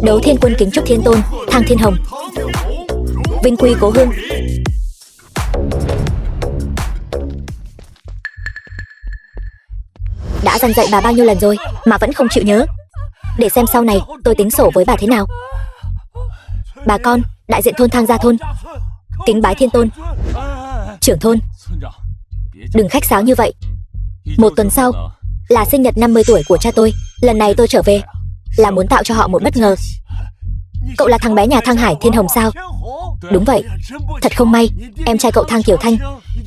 Đấu Thiên Quân kính chúc Thiên Tôn, Thang Thiên Hồng vinh quy cố hương. Đã dặn dạy bà bao nhiêu lần rồi mà vẫn không chịu nhớ. Để xem sau này tôi tính sổ với bà thế nào. Bà con, đại diện thôn Thang Gia Thôn kính bái Thiên Tôn. Trưởng thôn, đừng khách sáo như vậy. Một tuần sau là sinh nhật 50 tuổi của cha tôi. Lần này tôi trở về là muốn tạo cho họ một bất ngờ. Cậu là thằng bé nhà Thang Hải Thiên Hồng sao? Đúng vậy. Thật không may, em trai cậu Thang Kiều Thanh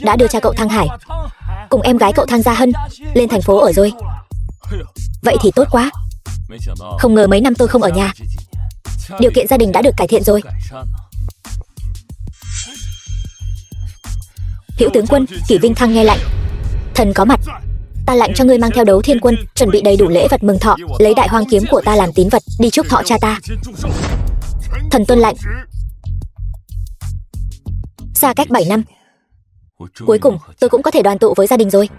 đã đưa cha cậu Thang Hải cùng em gái cậu Thang Gia Hân lên thành phố ở rồi. Vậy thì tốt quá. Không ngờ mấy năm tôi không ở nhà, điều kiện gia đình đã được cải thiện rồi. Hữu tướng quân Kỷ Vinh Thăng nghe lệnh. Thần có mặt. Ta lệnh cho ngươi mang theo Đấu Thiên Quân, chuẩn bị đầy đủ lễ vật mừng thọ, lấy đại hoang kiếm của ta làm tín vật, đi chúc thọ cha ta. Thần tuân lệnh. Xa cách 7 năm, cuối cùng tôi cũng có thể đoàn tụ với gia đình rồi.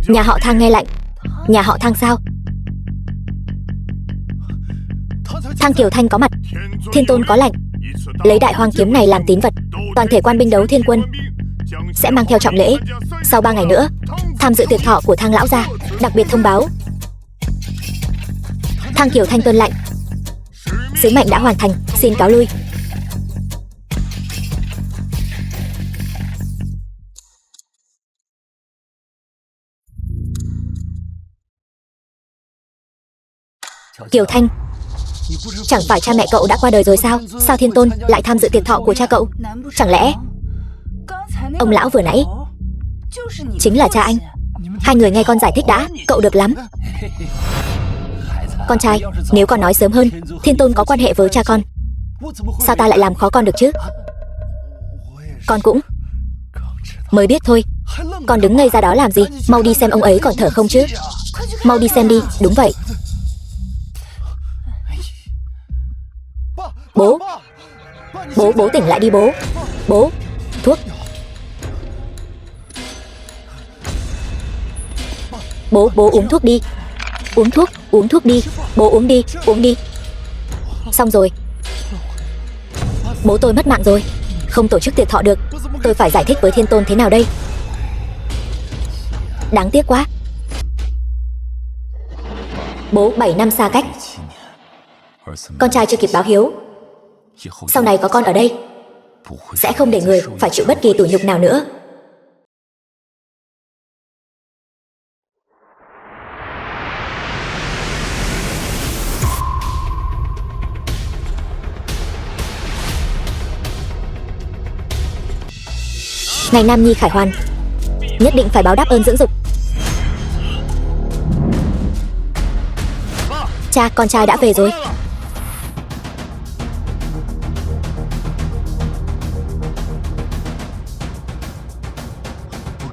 Nhà họ Thang nghe lệnh. Nhà họ Thang sao? Thang Kiều Thanh có mặt. Thiên Tôn có lệnh, lấy đại hoang kiếm này làm tín vật, toàn thể quan binh Đấu Thiên Quân sẽ mang theo trọng lễ. Sau 3 ngày nữa tham dự tiệc thọ của Thang lão gia. Đặc biệt thông báo, Thang Kiều Thanh tuân lệnh. Sứ mệnh đã hoàn thành, xin cáo lui. Kiều Thanh, chẳng phải cha mẹ cậu đã qua đời rồi sao? Sao Thiên Tôn lại tham dự tiệc thọ của cha cậu? Chẳng lẽ ông lão vừa nãy chính là cha anh? Hai người nghe con giải thích đã, cậu được lắm. Con trai, nếu con nói sớm hơn, Thiên Tôn có quan hệ với cha con, sao ta lại làm khó con được chứ? Con cũng mới biết thôi. Con đứng ngây ra đó làm gì? Mau đi xem ông ấy còn thở không chứ. Mau đi xem đi. Đúng vậy. Bố, bố tỉnh lại đi bố. Bố, thuốc. Bố uống thuốc đi. Uống thuốc đi. Bố uống đi. Xong rồi. Bố tôi mất mạng rồi, không tổ chức tiệc thọ được. Tôi phải giải thích với Thiên Tôn thế nào đây? Đáng tiếc quá. Bố 7 năm xa cách, con trai chưa kịp báo hiếu. Sau này có con ở đây, sẽ không để người phải chịu bất kỳ tủi nhục nào nữa. Ngày Nam Nhi khải hoàn, nhất định phải báo đáp ơn dưỡng dục. Cha, con trai đã về rồi.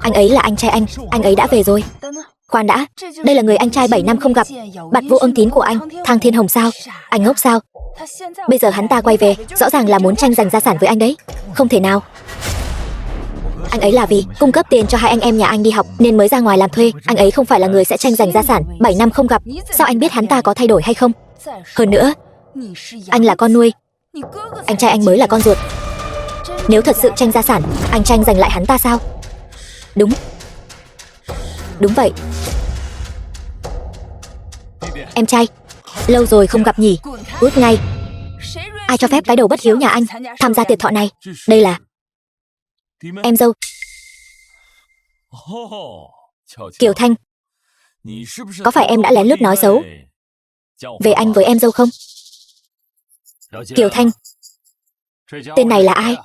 Anh ấy là anh trai anh ấy đã về rồi. Khoan đã, đây là người anh trai 7 năm không gặp, Bạt Vô Âm Tín của anh, Thang Thiên Hồng sao? Anh ngốc sao? Bây giờ hắn ta quay về, rõ ràng là muốn tranh giành gia sản với anh đấy. Không thể nào. Anh ấy là vì cung cấp tiền cho hai anh em nhà anh đi học nên mới ra ngoài làm thuê. Anh ấy không phải là người sẽ tranh giành gia sản. 7 năm không gặp, sao anh biết hắn ta có thay đổi hay không? Hơn nữa, anh là con nuôi, anh trai anh mới là con ruột. Nếu thật sự tranh gia sản, anh tranh giành lại hắn ta sao? Đúng vậy. Em trai, lâu rồi không gặp nhỉ? Cút ngay. Ai cho phép cái đầu bất hiếu nhà anh tham gia tiệc thọ này? Đây là em dâu Kiều Thanh. Có phải em đã lén lút nói xấu về anh với em dâu không? Kiều Thanh, tên này là ai?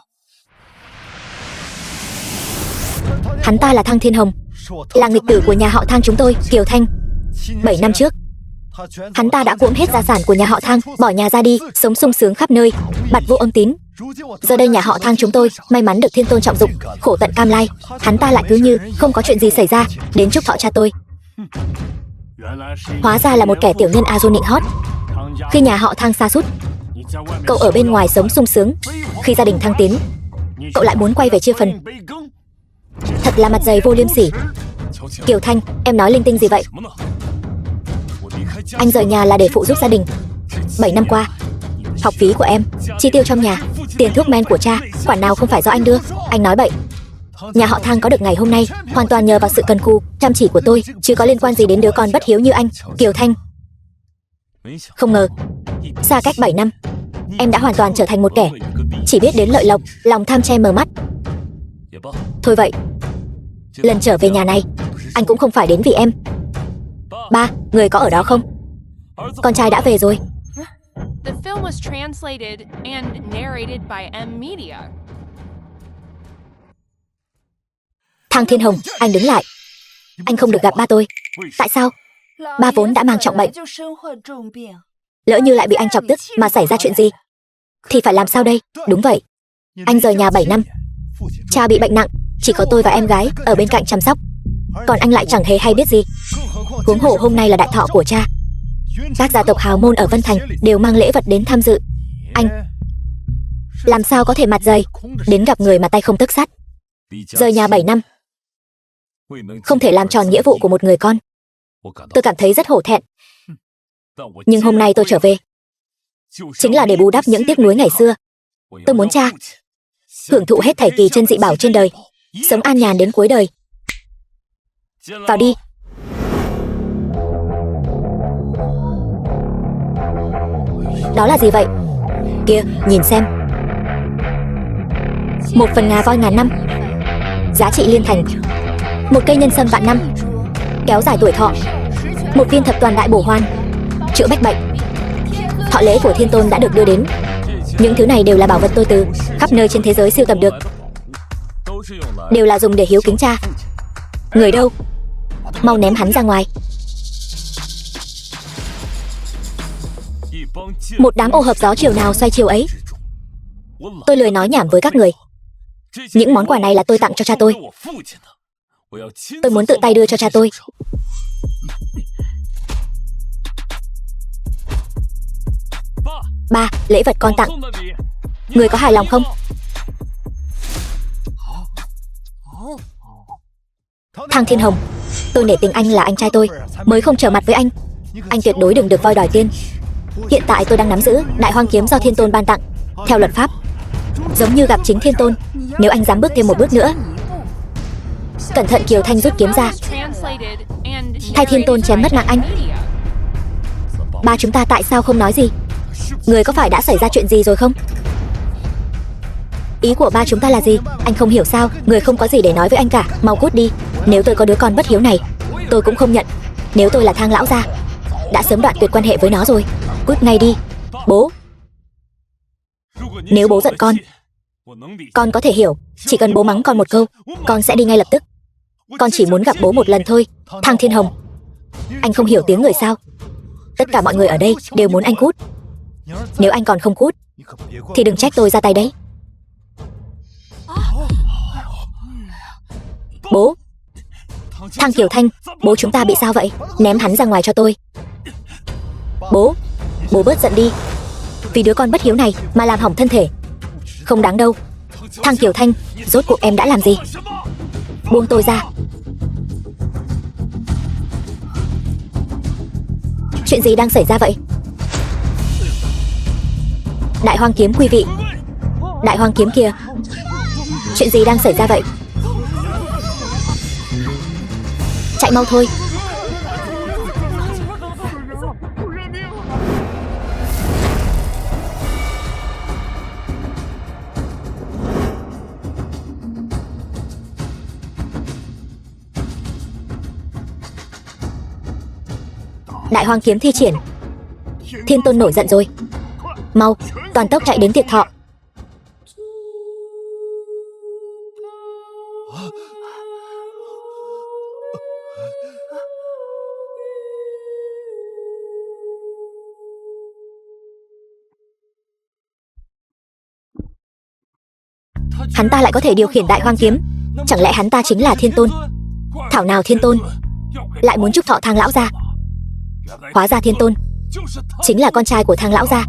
Hắn ta là Thang Thiên Hồng, là nghịch tử của nhà họ Thang chúng tôi. Kiều Thanh, 7 năm trước, hắn ta đã cuỗm hết gia sản của nhà họ Thang, bỏ nhà ra đi, sống sung sướng khắp nơi. Bạt Vô Âm Tín. Giờ đây nhà họ Thang chúng tôi may mắn được Thiên Tôn trọng dụng, khổ tận cam lai, hắn ta lại cứ như không có chuyện gì xảy ra, đến chúc thọ cha tôi. Hóa ra là một kẻ tiểu nhân A Du nịnh hót. Khi nhà họ Thang sa sút, cậu ở bên ngoài sống sung sướng. Khi gia đình thăng tiến, cậu lại muốn quay về chia phần. Thật là mặt dày vô liêm sỉ. Kiều Thanh, em nói linh tinh gì vậy? Anh rời nhà là để phụ giúp gia đình. 7 năm qua, học phí của em, chi tiêu trong nhà, tiền thuốc men của cha, khoản nào không phải do anh đưa. Anh nói bậy. Nhà họ Thang có được ngày hôm nay hoàn toàn nhờ vào sự cần cù, chăm chỉ của tôi, chứ có liên quan gì đến đứa con bất hiếu như anh. Kiều Thanh, không ngờ xa cách 7 năm, em đã hoàn toàn trở thành một kẻ chỉ biết đến lợi lộc, lòng tham che mờ mắt. Thôi vậy, lần trở về nhà này, anh cũng không phải đến vì em. Ba, người có ở đó không? Con trai đã về rồi. The film was translated and narrated by M Media. Thang Thiên Hồng, anh đứng lại. Anh không được gặp ba tôi. Tại sao? Ba vốn đã mang trọng bệnh. Lỡ như lại bị anh chọc tức mà xảy ra chuyện gì, thì phải làm sao đây? Đúng vậy, anh rời nhà 7 năm. Cha bị bệnh nặng, chỉ có tôi và em gái ở bên cạnh chăm sóc. Còn anh lại chẳng hề hay biết gì. Huống hồ hôm nay là đại thọ của cha. Các gia tộc hào môn ở Vân Thành đều mang lễ vật đến tham dự. Anh làm sao có thể mặt dày đến gặp người mà tay không tấc sắt. Rời nhà 7 năm, không thể làm tròn nghĩa vụ của một người con. Tôi cảm thấy rất hổ thẹn. Nhưng hôm nay tôi trở về chính là để bù đắp những tiếc nuối ngày xưa. Tôi muốn cha hưởng thụ hết thảy kỳ chân dị bảo trên đời, sống an nhàn đến cuối đời. Vào đi. Đó là gì vậy? Kìa, nhìn xem. 1 phần ngà voi ngàn năm, giá trị liên thành. 1 cây nhân sâm vạn năm, kéo dài tuổi thọ. 1 viên thập toàn đại bổ hoan, chữa bách bệnh. Thọ lễ của Thiên Tôn đã được đưa đến. Những thứ này đều là bảo vật tôi từ khắp nơi trên thế giới sưu tầm được, đều là dùng để hiếu kính cha. Người đâu? Mau ném hắn ra ngoài. Một đám ô hợp gió chiều nào xoay chiều ấy. Tôi lười nói nhảm với các người. Những món quà này là tôi tặng cho cha tôi. Tôi muốn tự tay đưa cho cha tôi. Ba, lễ vật con tặng, người có hài lòng không? Thang Thiên Hồng, tôi nể tình anh là anh trai tôi mới không trở mặt với anh. Anh tuyệt đối đừng được voi đòi tiên. Hiện tại tôi đang nắm giữ Đại Hoang kiếm do Thiên Tôn ban tặng. Theo luật pháp, giống như gặp chính Thiên Tôn, nếu anh dám bước thêm một bước nữa, cẩn thận. Kiều Thanh rút kiếm ra, thay Thiên Tôn chém mất mạng anh. Ba chúng ta tại sao không nói gì? Người có phải đã xảy ra chuyện gì rồi không? Ý của ba chúng ta là gì? Anh không hiểu sao? Người không có gì để nói với anh cả. Mau cút đi. Nếu tôi có đứa con bất hiếu này, tôi cũng không nhận. Nếu tôi là Thang lão gia, đã sớm đoạn tuyệt quan hệ với nó rồi. Cút ngay đi. Bố, nếu bố giận con có thể hiểu. Chỉ cần bố mắng con một câu, con sẽ đi ngay lập tức. Con chỉ muốn gặp bố một lần thôi. Thang Thiên Hồng, anh không hiểu tiếng người sao? Tất cả mọi người ở đây đều muốn anh cút. Nếu anh còn không cút thì đừng trách tôi ra tay đấy. Bố, Thang Kiều Thanh, bố chúng ta bị sao vậy? Ném hắn ra ngoài cho tôi. Bố bớt giận đi. Vì đứa con bất hiếu này mà làm hỏng thân thể, không đáng đâu. Thang Kiều Thanh, rốt cuộc em đã làm gì? Buông tôi ra. Chuyện gì đang xảy ra vậy? Đại Hoang kiếm quý vị. Đại Hoang kiếm kìa. Chuyện gì đang xảy ra vậy? Chạy mau thôi. Đại Hoang kiếm thi triển. Thiên Tôn nổi giận rồi. Mau, toàn tốc chạy đến tiệc thọ. Hắn ta lại có thể điều khiển Đại Hoang kiếm. Chẳng lẽ hắn ta chính là Thiên Tôn? Thảo nào Thiên Tôn lại muốn chúc thọ Thang lão gia. Hóa ra Thiên Tôn chính là con trai của Thang lão gia.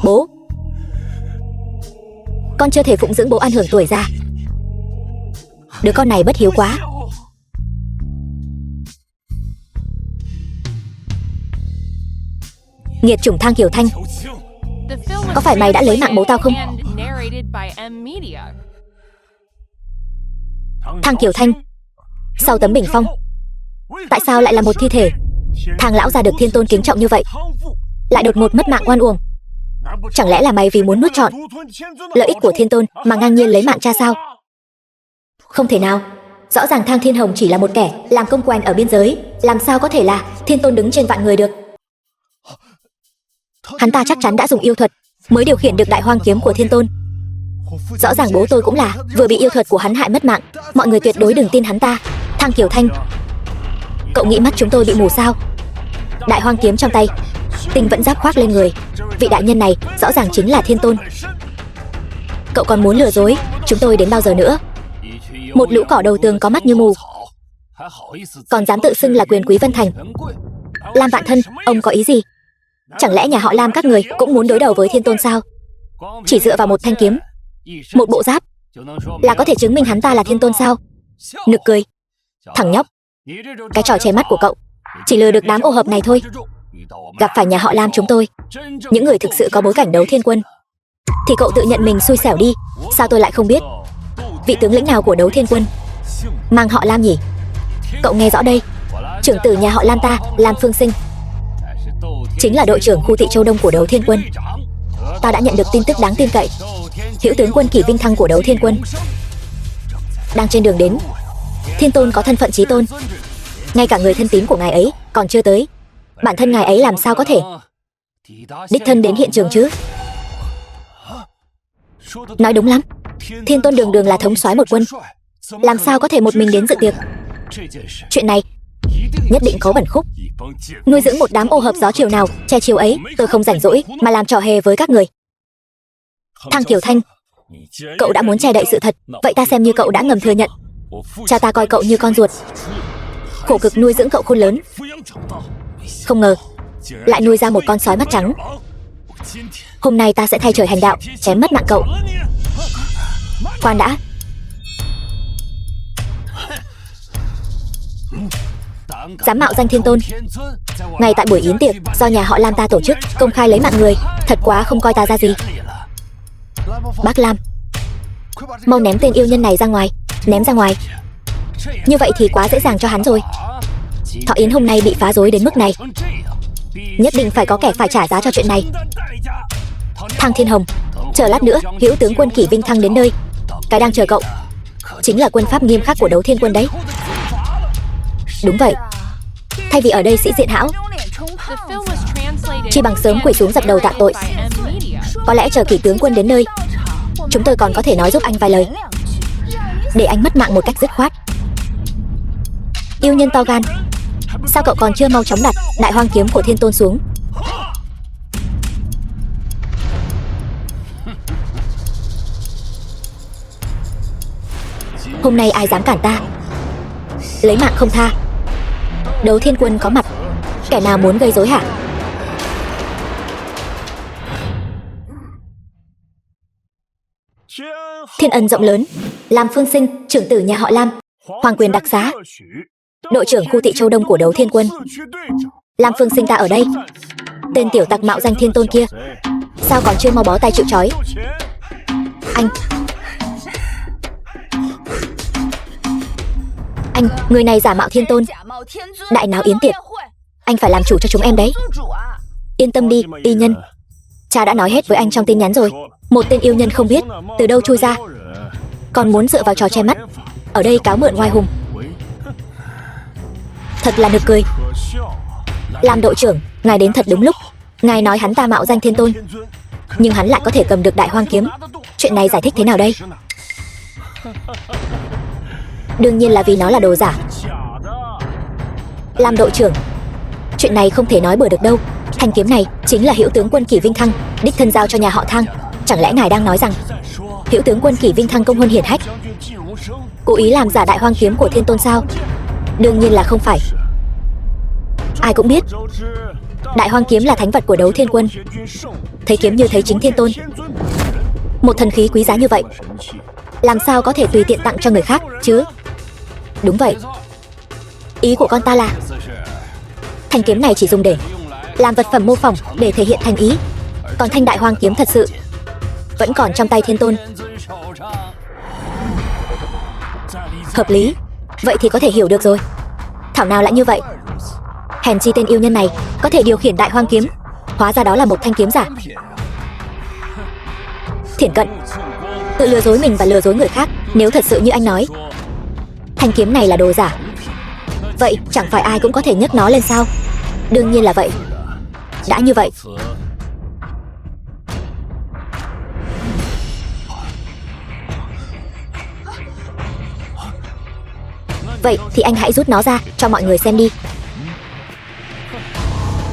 Bố, con chưa thể phụng dưỡng bố ăn hưởng tuổi già. Đứa con này bất hiếu quá. Nghiệt chủng Thang Kiều Thanh, The film was có phải mày đã lấy mạng bố tao không? and narrated by M Media. Thang Kiều Thanh, sau tấm bình phong, tại sao lại là một thi thể? Thang lão gia được Thiên Tôn kính trọng như vậy, lại đột ngột mất mạng oan uổng. Chẳng lẽ là mày vì muốn nuốt trọn lợi ích của Thiên Tôn mà ngang nhiên lấy mạng cha sao? Không thể nào. Rõ ràng Thang Thiên Hồng chỉ là một kẻ làm công quèn ở biên giới, làm sao có thể là Thiên Tôn đứng trên vạn người được? Hắn ta chắc chắn đã dùng yêu thuật mới điều khiển được đại hoang kiếm của Thiên Tôn. Rõ ràng bố tôi cũng là vừa bị yêu thuật của hắn hại mất mạng. Mọi người tuyệt đối đừng tin hắn ta. Thang Kiều Thanh, cậu nghĩ mắt chúng tôi bị mù sao? Đại hoang kiếm trong tay, tinh vẫn giáp khoác lên người. Vị đại nhân này rõ ràng chính là Thiên Tôn. Cậu còn muốn lừa dối chúng tôi đến bao giờ nữa? Một lũ cỏ đầu tường có mắt như mù, còn dám tự xưng là quyền quý Vân Thành. Lam Vạn Thân, ông có ý gì? Chẳng lẽ nhà họ Lam các người cũng muốn đối đầu với Thiên Tôn sao? Chỉ dựa vào một thanh kiếm, một bộ giáp là có thể chứng minh hắn ta là Thiên Tôn sao? Nực cười. Thằng nhóc, cái trò che mắt của cậu chỉ lừa được đám ô hợp này thôi. Gặp phải nhà họ Lam chúng tôi, những người thực sự có bối cảnh đấu thiên quân, thì cậu tự nhận mình xui xẻo đi. Sao tôi lại không biết vị tướng lĩnh nào của đấu thiên quân mang họ Lam nhỉ? Cậu nghe rõ đây, trưởng tử nhà họ Lam ta, Lam Phương Sinh, chính là đội trưởng khu thị Châu Đông của đấu thiên quân. Ta đã nhận được tin tức đáng tin cậy. Hữu tướng quân Kỷ Vinh Thăng của đấu thiên quân đang trên đường đến. Thiên Tôn có thân phận chí tôn, ngay cả người thân tín của ngài ấy còn chưa tới. Bản thân ngài ấy làm sao có thể đích thân đến hiện trường chứ? Nói đúng lắm, Thiên Tôn đường đường là thống soái một quân, làm sao có thể một mình đến dự tiệc? Chuyện này nhất định có bẩn khúc. Nuôi dưỡng một đám ô hợp gió chiều nào che chiều ấy, tôi không rảnh rỗi mà làm trò hề với các người. Thang Kiều Thanh, cậu đã muốn che đậy sự thật, vậy ta xem như cậu đã ngầm thừa nhận. Cha ta coi cậu như con ruột, khổ cực nuôi dưỡng cậu khôn lớn. Không ngờ lại nuôi ra một con sói mắt trắng. Hôm nay ta sẽ thay trời hành đạo, chém mất mạng cậu. Khoan đã. Dám mạo danh Thiên Tôn, ngay tại buổi yến tiệc do nhà họ Lam ta tổ chức, công khai lấy mạng người, thật quá không coi ta ra gì. Bác Lam, mau ném tên yêu nhân này ra ngoài, ném ra ngoài. Như vậy thì quá dễ dàng cho hắn rồi. Thọ yến hôm nay bị phá rối đến mức này, nhất định phải có kẻ phải trả giá cho chuyện này. Thang Thiên Hồng, chờ lát nữa Hữu tướng quân Kỷ Vinh Thăng đến nơi, cái đang chờ cậu chính là quân pháp nghiêm khắc của đấu thiên quân đấy. Đúng vậy, thay vì ở đây sĩ diện hão, The film was translated chi bằng sớm quỳ xuống dập đầu tạ tội. by M Media. Có lẽ chờ Kỷ tướng quân đến nơi, chúng tôi còn có thể nói giúp anh vài lời, để anh mất mạng một cách dứt khoát. Yêu nhân to gan, sao cậu còn chưa mau chóng đặt đại hoang kiếm của Thiên Tôn xuống? Hôm nay ai dám cản ta, lấy mạng không tha. Đấu thiên quân có mặt, kẻ nào muốn gây rối hả? Thiên ân rộng lớn, Lam Phương Sinh, trưởng tử nhà họ Lam, hoàng quyền đặc xá, đội trưởng khu thị Châu Đông của đấu thiên quân. Lam Phương Sinh ta ở đây. Tên tiểu tặc mạo danh Thiên Tôn kia, sao còn chưa mau bó tay chịu trói? Anh, người này giả mạo Thiên Tôn, đại náo yến tiệc, anh phải làm chủ cho chúng em đấy. Yên tâm đi, y nhân, cha đã nói hết với anh trong tin nhắn rồi. Một tên yêu nhân không biết từ đâu chui ra, còn muốn dựa vào trò che mắt ở đây cáo mượn oai hùng. Thật là nực cười. Lam đội trưởng, ngài đến thật đúng lúc. Ngài nói hắn ta mạo danh Thiên Tôn, nhưng hắn lại có thể cầm được đại hoang kiếm. Chuyện này giải thích thế nào đây? Đương nhiên là vì nó là đồ giả. Làm đội trưởng, chuyện này không thể nói bừa được đâu. Thanh kiếm này chính là Hữu tướng quân Kỷ Vinh Thăng đích thân giao cho nhà họ Thang. Chẳng lẽ ngài đang nói rằng Hữu tướng quân Kỷ Vinh Thăng công huân hiển hách, cố ý làm giả đại hoang kiếm của Thiên Tôn sao? Đương nhiên là không phải. Ai cũng biết đại hoang kiếm là thánh vật của Đấu Thiên Quân. Thấy kiếm như thấy chính Thiên Tôn. Một thần khí quý giá như vậy, làm sao có thể tùy tiện tặng cho người khác chứ? Đúng vậy. Ý của con ta là thanh kiếm này chỉ dùng để làm vật phẩm mô phỏng, để thể hiện thành ý. Còn thanh đại hoang kiếm thật sự vẫn còn trong tay Thiên Tôn. Hợp lý. Vậy thì có thể hiểu được rồi. Thảo nào lại như vậy. Hèn chi tên yêu nhân này có thể điều khiển đại hoang kiếm, hóa ra đó là một thanh kiếm giả. Thiển Cận, tự lừa dối mình và lừa dối người khác. Nếu thật sự như anh nói thanh kiếm này là đồ giả, vậy chẳng phải ai cũng có thể nhấc nó lên sao? Đương nhiên là vậy. Đã như vậy, vậy thì anh hãy rút nó ra cho mọi người xem đi.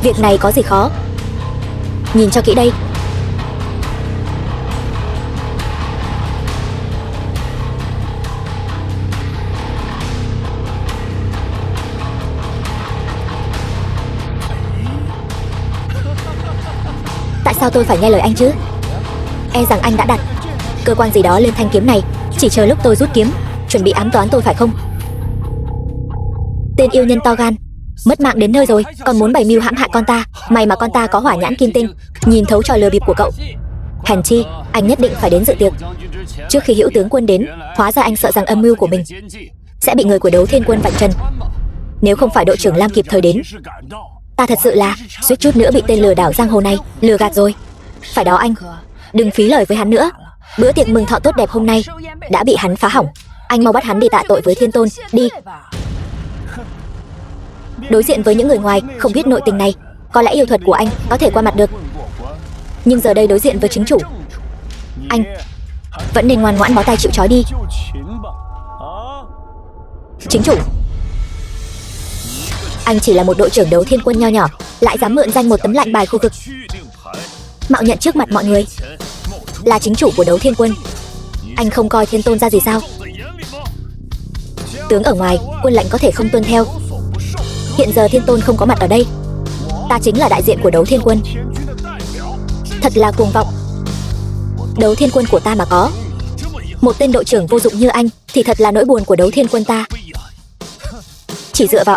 Việc này có gì khó? Nhìn cho kỹ đây. Tại sao tôi phải nghe lời anh chứ? E rằng anh đã đặt cơ quan gì đó lên thanh kiếm này, chỉ chờ lúc tôi rút kiếm, chuẩn bị ám toán tôi phải không? Tên yêu nhân to gan, mất mạng đến nơi rồi, còn muốn bày mưu hãm hại con ta. May mà con ta có hỏa nhãn kim tinh, nhìn thấu trò lừa bịp của cậu. Hèn chi, anh nhất định phải đến dự tiệc. Trước khi Hữu tướng quân đến, hóa ra anh sợ rằng âm mưu của mình sẽ bị người của Đấu Thiên Quân vạch trần. Nếu không phải đội trưởng Lam kịp thời đến, ta thật sự là suýt chút nữa bị tên lừa đảo giang hồ này lừa gạt rồi. Phải đó anh, đừng phí lời với hắn nữa. Bữa tiệc mừng thọ tốt đẹp hôm nay đã bị hắn phá hỏng. Anh mau bắt hắn đi tạ tội với Thiên Tôn, đi. Đối diện với những người ngoài không biết nội tình này, có lẽ yêu thuật của anh có thể qua mặt được. Nhưng giờ đây đối diện với chính chủ, anh vẫn nên ngoan ngoãn bó tay chịu trói đi. Chính chủ, anh chỉ là một đội trưởng Đấu Thiên Quân nho nhỏ, lại dám mượn danh một tấm lệnh bài khu vực, mạo nhận trước mặt mọi người là chính chủ của Đấu Thiên Quân. Anh không coi Thiên Tôn ra gì sao? Tướng ở ngoài, quân lệnh có thể không tuân theo. Hiện giờ Thiên Tôn không có mặt ở đây, ta chính là đại diện của Đấu Thiên Quân. Thật là cuồng vọng. Đấu Thiên Quân của ta mà có một tên đội trưởng vô dụng như anh thì thật là nỗi buồn của Đấu Thiên Quân ta. Chỉ dựa vào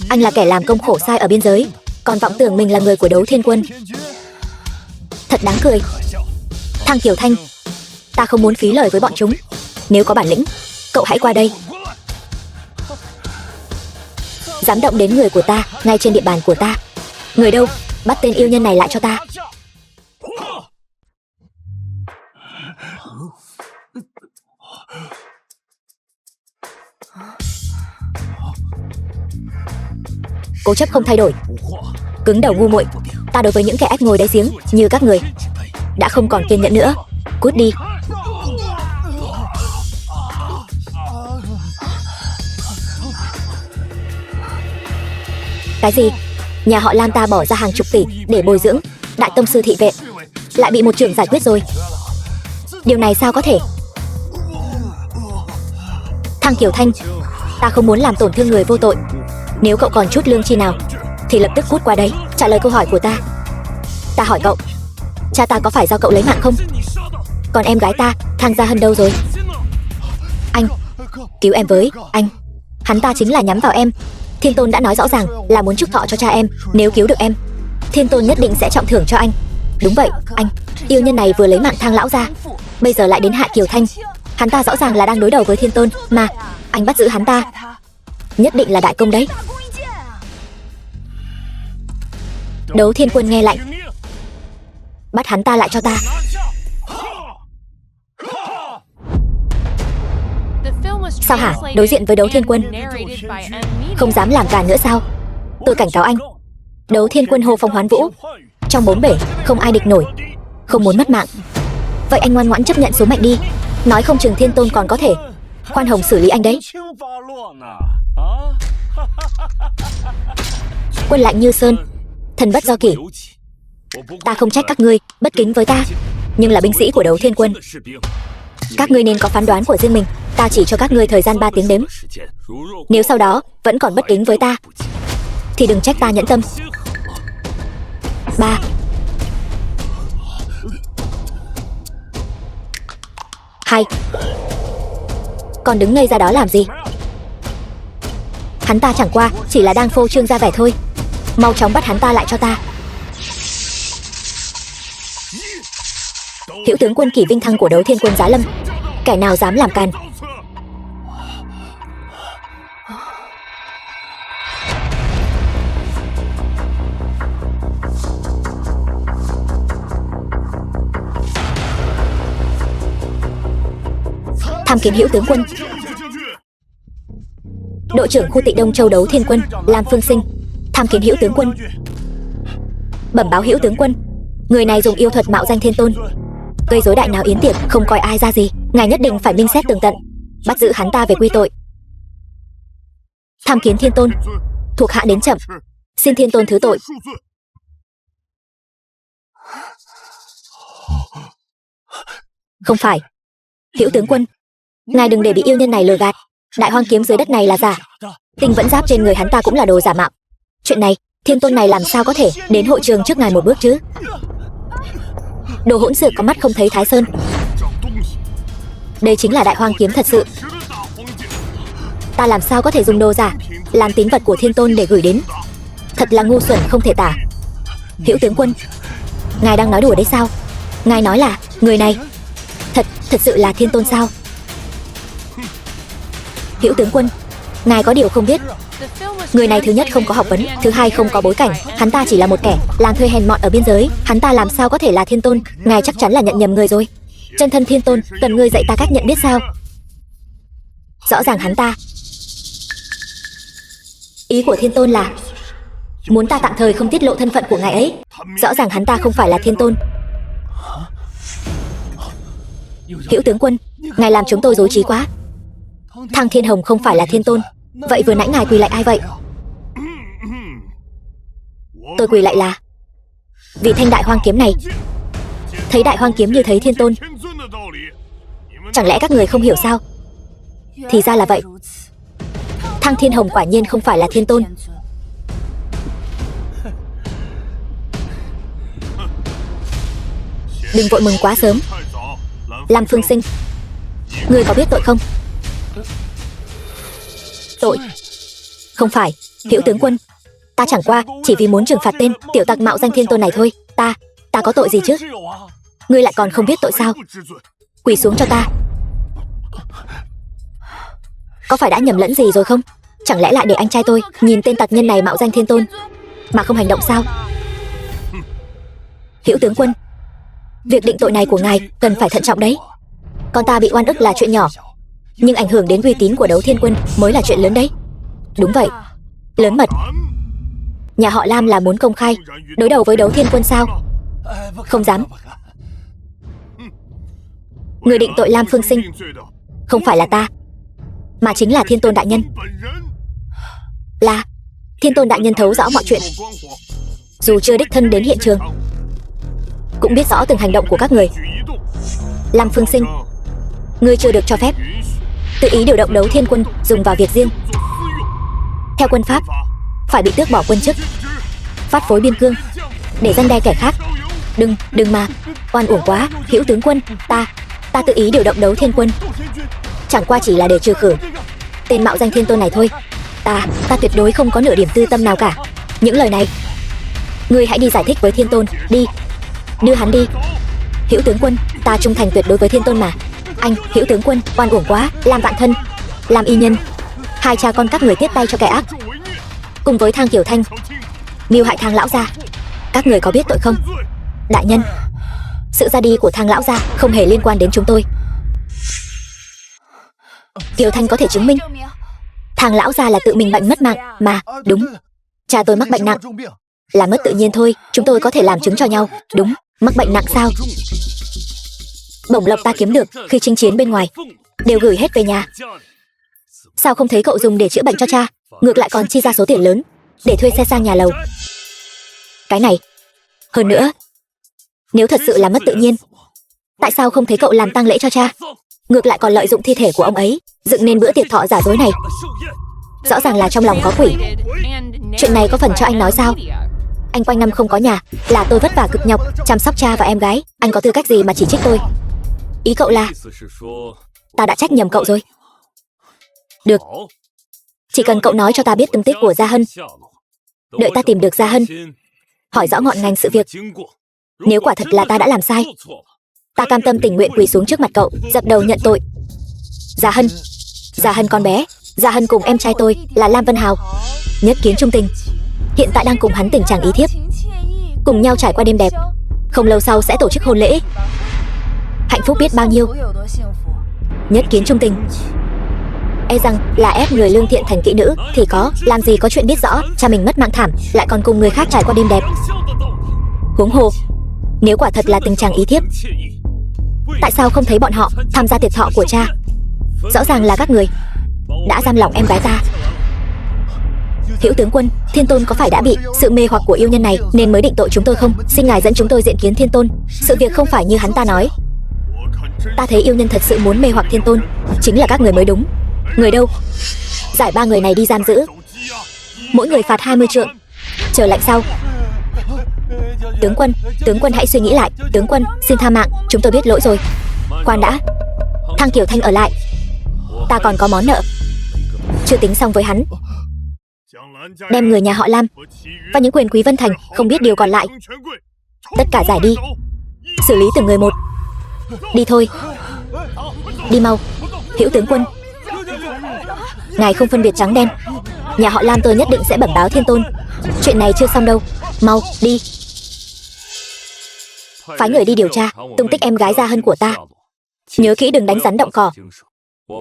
anh là kẻ làm công khổ sai ở biên giới, còn vọng tưởng mình là người của Đấu Thiên Quân. Thật đáng cười. Thang Kiều Thanh, ta không muốn phí lời với bọn chúng. Nếu có bản lĩnh, cậu hãy qua đây. Dám động đến người của ta ngay trên địa bàn của ta. Người đâu? Bắt tên yêu nhân này lại cho ta. Cố chấp không thay đổi, cứng đầu ngu muội. Ta đối với những kẻ ếch ngồi đáy giếng như các người đã không còn kiên nhẫn nữa. Cút đi. Cái gì? Nhà họ Lam ta bỏ ra hàng chục tỷ để bồi dưỡng đại tông sư thị vệ, lại bị một trưởng giải quyết rồi. Điều này sao có thể? Thang Kiều Thanh, ta không muốn làm tổn thương người vô tội. Nếu cậu còn chút lương tri nào thì lập tức cút qua đây, trả lời câu hỏi của ta. Ta hỏi cậu, cha ta có phải do cậu lấy mạng không? Còn em gái ta, Thang Gia Hân đâu rồi? Anh, cứu em với, anh. Hắn ta chính là nhắm vào em. Thiên Tôn đã nói rõ ràng là muốn chúc thọ cho cha em. Nếu cứu được em, Thiên Tôn nhất định sẽ trọng thưởng cho anh. Đúng vậy, anh. Yêu nhân này vừa lấy mạng Thang lão ra, bây giờ lại đến hại Kiều Thanh. Hắn ta rõ ràng là đang đối đầu với Thiên Tôn mà. Anh bắt giữ hắn ta, nhất định là đại công đấy. Đấu Thiên Quân nghe lệnh, bắt hắn ta lại cho ta. Sao hả? Đối diện với Đấu Thiên Quân không dám làm càn nữa sao? Tôi cảnh cáo anh. Đấu Thiên Quân hô phong hoán vũ, trong bốn bể không ai địch nổi. Không muốn mất mạng, vậy anh ngoan ngoãn chấp nhận số mệnh đi. Nói không chừng Thiên Tôn còn có thể khoan hồng xử lý anh đấy. Quân lạnh như sơn, thần bất do kỷ. Ta không trách các ngươi bất kính với ta, nhưng là binh sĩ của Đấu Thiên Quân. Các ngươi nên có phán đoán của riêng mình. Ta chỉ cho các ngươi thời gian 3 tiếng đếm. Nếu sau đó vẫn còn bất kính với ta thì đừng trách ta nhẫn tâm. 3 2 Còn đứng ngây ra đó làm gì? Hắn ta chẳng qua chỉ là đang phô trương ra vẻ thôi. Mau chóng bắt hắn ta lại cho ta. Hữu tướng quân Kỷ Vinh Thăng của Đấu Thiên Quân giá lâm. Kẻ nào dám làm càn? Tham kiến Hữu tướng quân. Đội trưởng khu Tị Đông Châu Đấu Thiên Quân Lam Phương Sinh. Tham kiến Hữu tướng quân. Bẩm báo Hữu tướng quân, người này dùng yêu thuật mạo danh Thiên Tôn, gây rối đại náo yến tiệc, không coi ai ra gì. Ngài nhất định phải minh xét tường tận, bắt giữ hắn ta về quy tội. Tham kiến Thiên Tôn, thuộc hạ đến chậm, xin Thiên Tôn thứ tội. Không phải. Hữu tướng quân, ngài đừng để bị yêu nhân này lừa gạt. Đại hoang kiếm dưới đất này là giả, tinh vẫn giáp trên người hắn ta cũng là đồ giả mạo. Chuyện này, Thiên Tôn này làm sao có thể đến hội trường trước ngài một bước chứ? Đồ hỗn xược có mắt không thấy Thái Sơn. Đây chính là đại hoang kiếm thật sự. Ta làm sao có thể dùng đồ giả làm tín vật của Thiên Tôn để gửi đến? Thật là ngu xuẩn không thể tả. Hữu tướng quân, ngài đang nói đùa đấy sao? Ngài nói là người này thật sự là Thiên Tôn sao? Hữu tướng quân, ngài có điều không biết, người này thứ nhất không có học vấn, thứ hai không có bối cảnh. Hắn ta chỉ là một kẻ làm thuê hèn mọn ở biên giới. Hắn ta làm sao có thể là Thiên Tôn? Ngài chắc chắn là nhận nhầm người rồi. Chân thân Thiên Tôn, cần ngươi dạy ta cách nhận biết sao? Rõ ràng hắn ta, ý của Thiên Tôn là muốn ta tạm thời không tiết lộ thân phận của ngài ấy. Rõ ràng hắn ta không phải là Thiên Tôn. Hữu tướng quân, ngài làm chúng tôi rối trí quá. Thăng Thiên Hồng không phải là Thiên Tôn, vậy vừa nãy ngài quỳ lạy ai vậy? Tôi quỳ lạy là vì thanh đại hoang kiếm này. Thấy đại hoang kiếm như thấy Thiên Tôn. Chẳng lẽ các người không hiểu sao? Thì ra là vậy. Thăng Thiên Hồng quả nhiên không phải là Thiên Tôn. Đừng vội mừng quá sớm. Lam Phương Sinh, ngươi có biết tội không? Tội? Không phải, Hữu tướng quân, ta chẳng qua chỉ vì muốn trừng phạt tên tiểu tặc mạo danh Thiên Tôn này thôi. Ta có tội gì chứ? Ngươi lại còn không biết tội sao? Quỳ xuống cho ta. Có phải đã nhầm lẫn gì rồi không? Chẳng lẽ lại để anh trai tôi nhìn tên tặc nhân này mạo danh Thiên Tôn mà không hành động sao? Hữu tướng quân, việc định tội này của ngài cần phải thận trọng đấy. Con ta bị oan ức là chuyện nhỏ, nhưng ảnh hưởng đến uy tín của Đấu Thiên Quân mới là chuyện lớn đấy. Đúng vậy, lớn mật. Nhà họ Lam là muốn công khai đối đầu với Đấu Thiên Quân sao? Không dám. Người định tội Lam Phương Sinh không phải là ta, mà chính là Thiên Tôn đại nhân. Là Thiên Tôn đại nhân thấu rõ mọi chuyện, dù chưa đích thân đến hiện trường cũng biết rõ từng hành động của các người. Lam Phương Sinh, ngươi chưa được cho phép tự ý điều động Đấu Thiên Quân dùng vào việc riêng. Theo quân pháp, phải bị tước bỏ quân chức, phát phối biên cương để răn đe kẻ khác. Đừng mà, oan uổng quá. Hữu tướng quân, ta tự ý điều động Đấu Thiên Quân chẳng qua chỉ là để trừ khử tên mạo danh Thiên Tôn này thôi. Ta tuyệt đối không có nửa điểm tư tâm nào cả. Những lời này ngươi hãy đi giải thích với Thiên Tôn đi. Đưa hắn đi. Hữu tướng quân, ta trung thành tuyệt đối với Thiên Tôn mà. Anh, Hữu tướng quân, oan uổng quá. Lam Vạn Thân, Lam Y Nhân, hai cha con các người tiếp tay cho kẻ ác, cùng với Thang Kiều Thanh mưu hại Thang lão gia. Các người có biết tội không? Đại nhân, sự ra đi của Thang lão gia không hề liên quan đến chúng tôi. Kiều Thanh có thể chứng minh Thang lão gia là tự mình bệnh mất mạng mà. Đúng, cha tôi mắc bệnh nặng, là mất tự nhiên thôi. Chúng tôi có thể làm chứng cho nhau. Đúng, mắc bệnh nặng sao? Bổng lộc ta kiếm được khi chinh chiến bên ngoài đều gửi hết về nhà. Sao không thấy cậu dùng để chữa bệnh cho cha, ngược lại còn chi ra số tiền lớn để thuê xe sang nhà lầu? Cái này. Hơn nữa, nếu thật sự là mất tự nhiên, tại sao không thấy cậu làm tang lễ cho cha, ngược lại còn lợi dụng thi thể của ông ấy dựng nên bữa tiệc thọ giả dối này? Rõ ràng là trong lòng có quỷ. Chuyện này có phần cho anh nói sao? Anh quanh năm không có nhà, là tôi vất vả cực nhọc chăm sóc cha và em gái, anh có tư cách gì mà chỉ trích tôi? Ý cậu là ta đã trách nhầm cậu rồi. Được, chỉ cần cậu nói cho ta biết tung tích của Gia Hân, đợi ta tìm được Gia Hân, hỏi rõ ngọn ngành sự việc. Nếu quả thật là ta đã làm sai, ta cam tâm tình nguyện quỳ xuống trước mặt cậu, dập đầu nhận tội. Gia Hân con bé, Gia Hân cùng em trai tôi là Lam Vân Hào, nhất kiến trung tình, hiện tại đang cùng hắn tình trạng ý thiếp, cùng nhau trải qua đêm đẹp, không lâu sau sẽ tổ chức hôn lễ. Hạnh phúc biết bao nhiêu. Nhất kiến trung tình. E rằng là ép người lương thiện thành kỹ nữ thì có, làm gì có chuyện biết rõ cha mình mất mạng thảm lại còn cùng người khác trải qua đêm đẹp. Huống hồ, nếu quả thật là tình trạng ý thiếp, tại sao không thấy bọn họ tham gia tiệc thọ của cha? Rõ ràng là các người đã giam lỏng em gái ta. Hữu tướng quân, Thiên Tôn có phải đã bị sự mê hoặc của yêu nhân này nên mới định tội chúng tôi không? Xin ngài dẫn chúng tôi diện kiến Thiên Tôn. Sự việc không phải như hắn ta nói. Ta thấy yêu nhân thật sự muốn mê hoặc Thiên Tôn, chính là các người mới đúng. Người đâu? Giải 3 người này đi giam giữ, mỗi người phạt 20 trượng, chờ lệnh sau. Tướng quân hãy suy nghĩ lại. Tướng quân, xin tha mạng, chúng tôi biết lỗi rồi. Khoan đã, Thang Kiều Thanh ở lại, ta còn có món nợ chưa tính xong với hắn. Đem người nhà họ Lam và những quyền quý Vân Thành không biết điều còn lại tất cả giải đi, xử lý từng người một. Đi thôi, đi mau. Hữu tướng quân, ngài không phân biệt trắng đen, nhà họ Lam tôi nhất định sẽ bẩm báo Thiên Tôn. Chuyện này chưa xong đâu, mau đi. Phái người đi điều tra tung tích em gái Gia Hân của ta. Nhớ kỹ đừng đánh rắn động cỏ,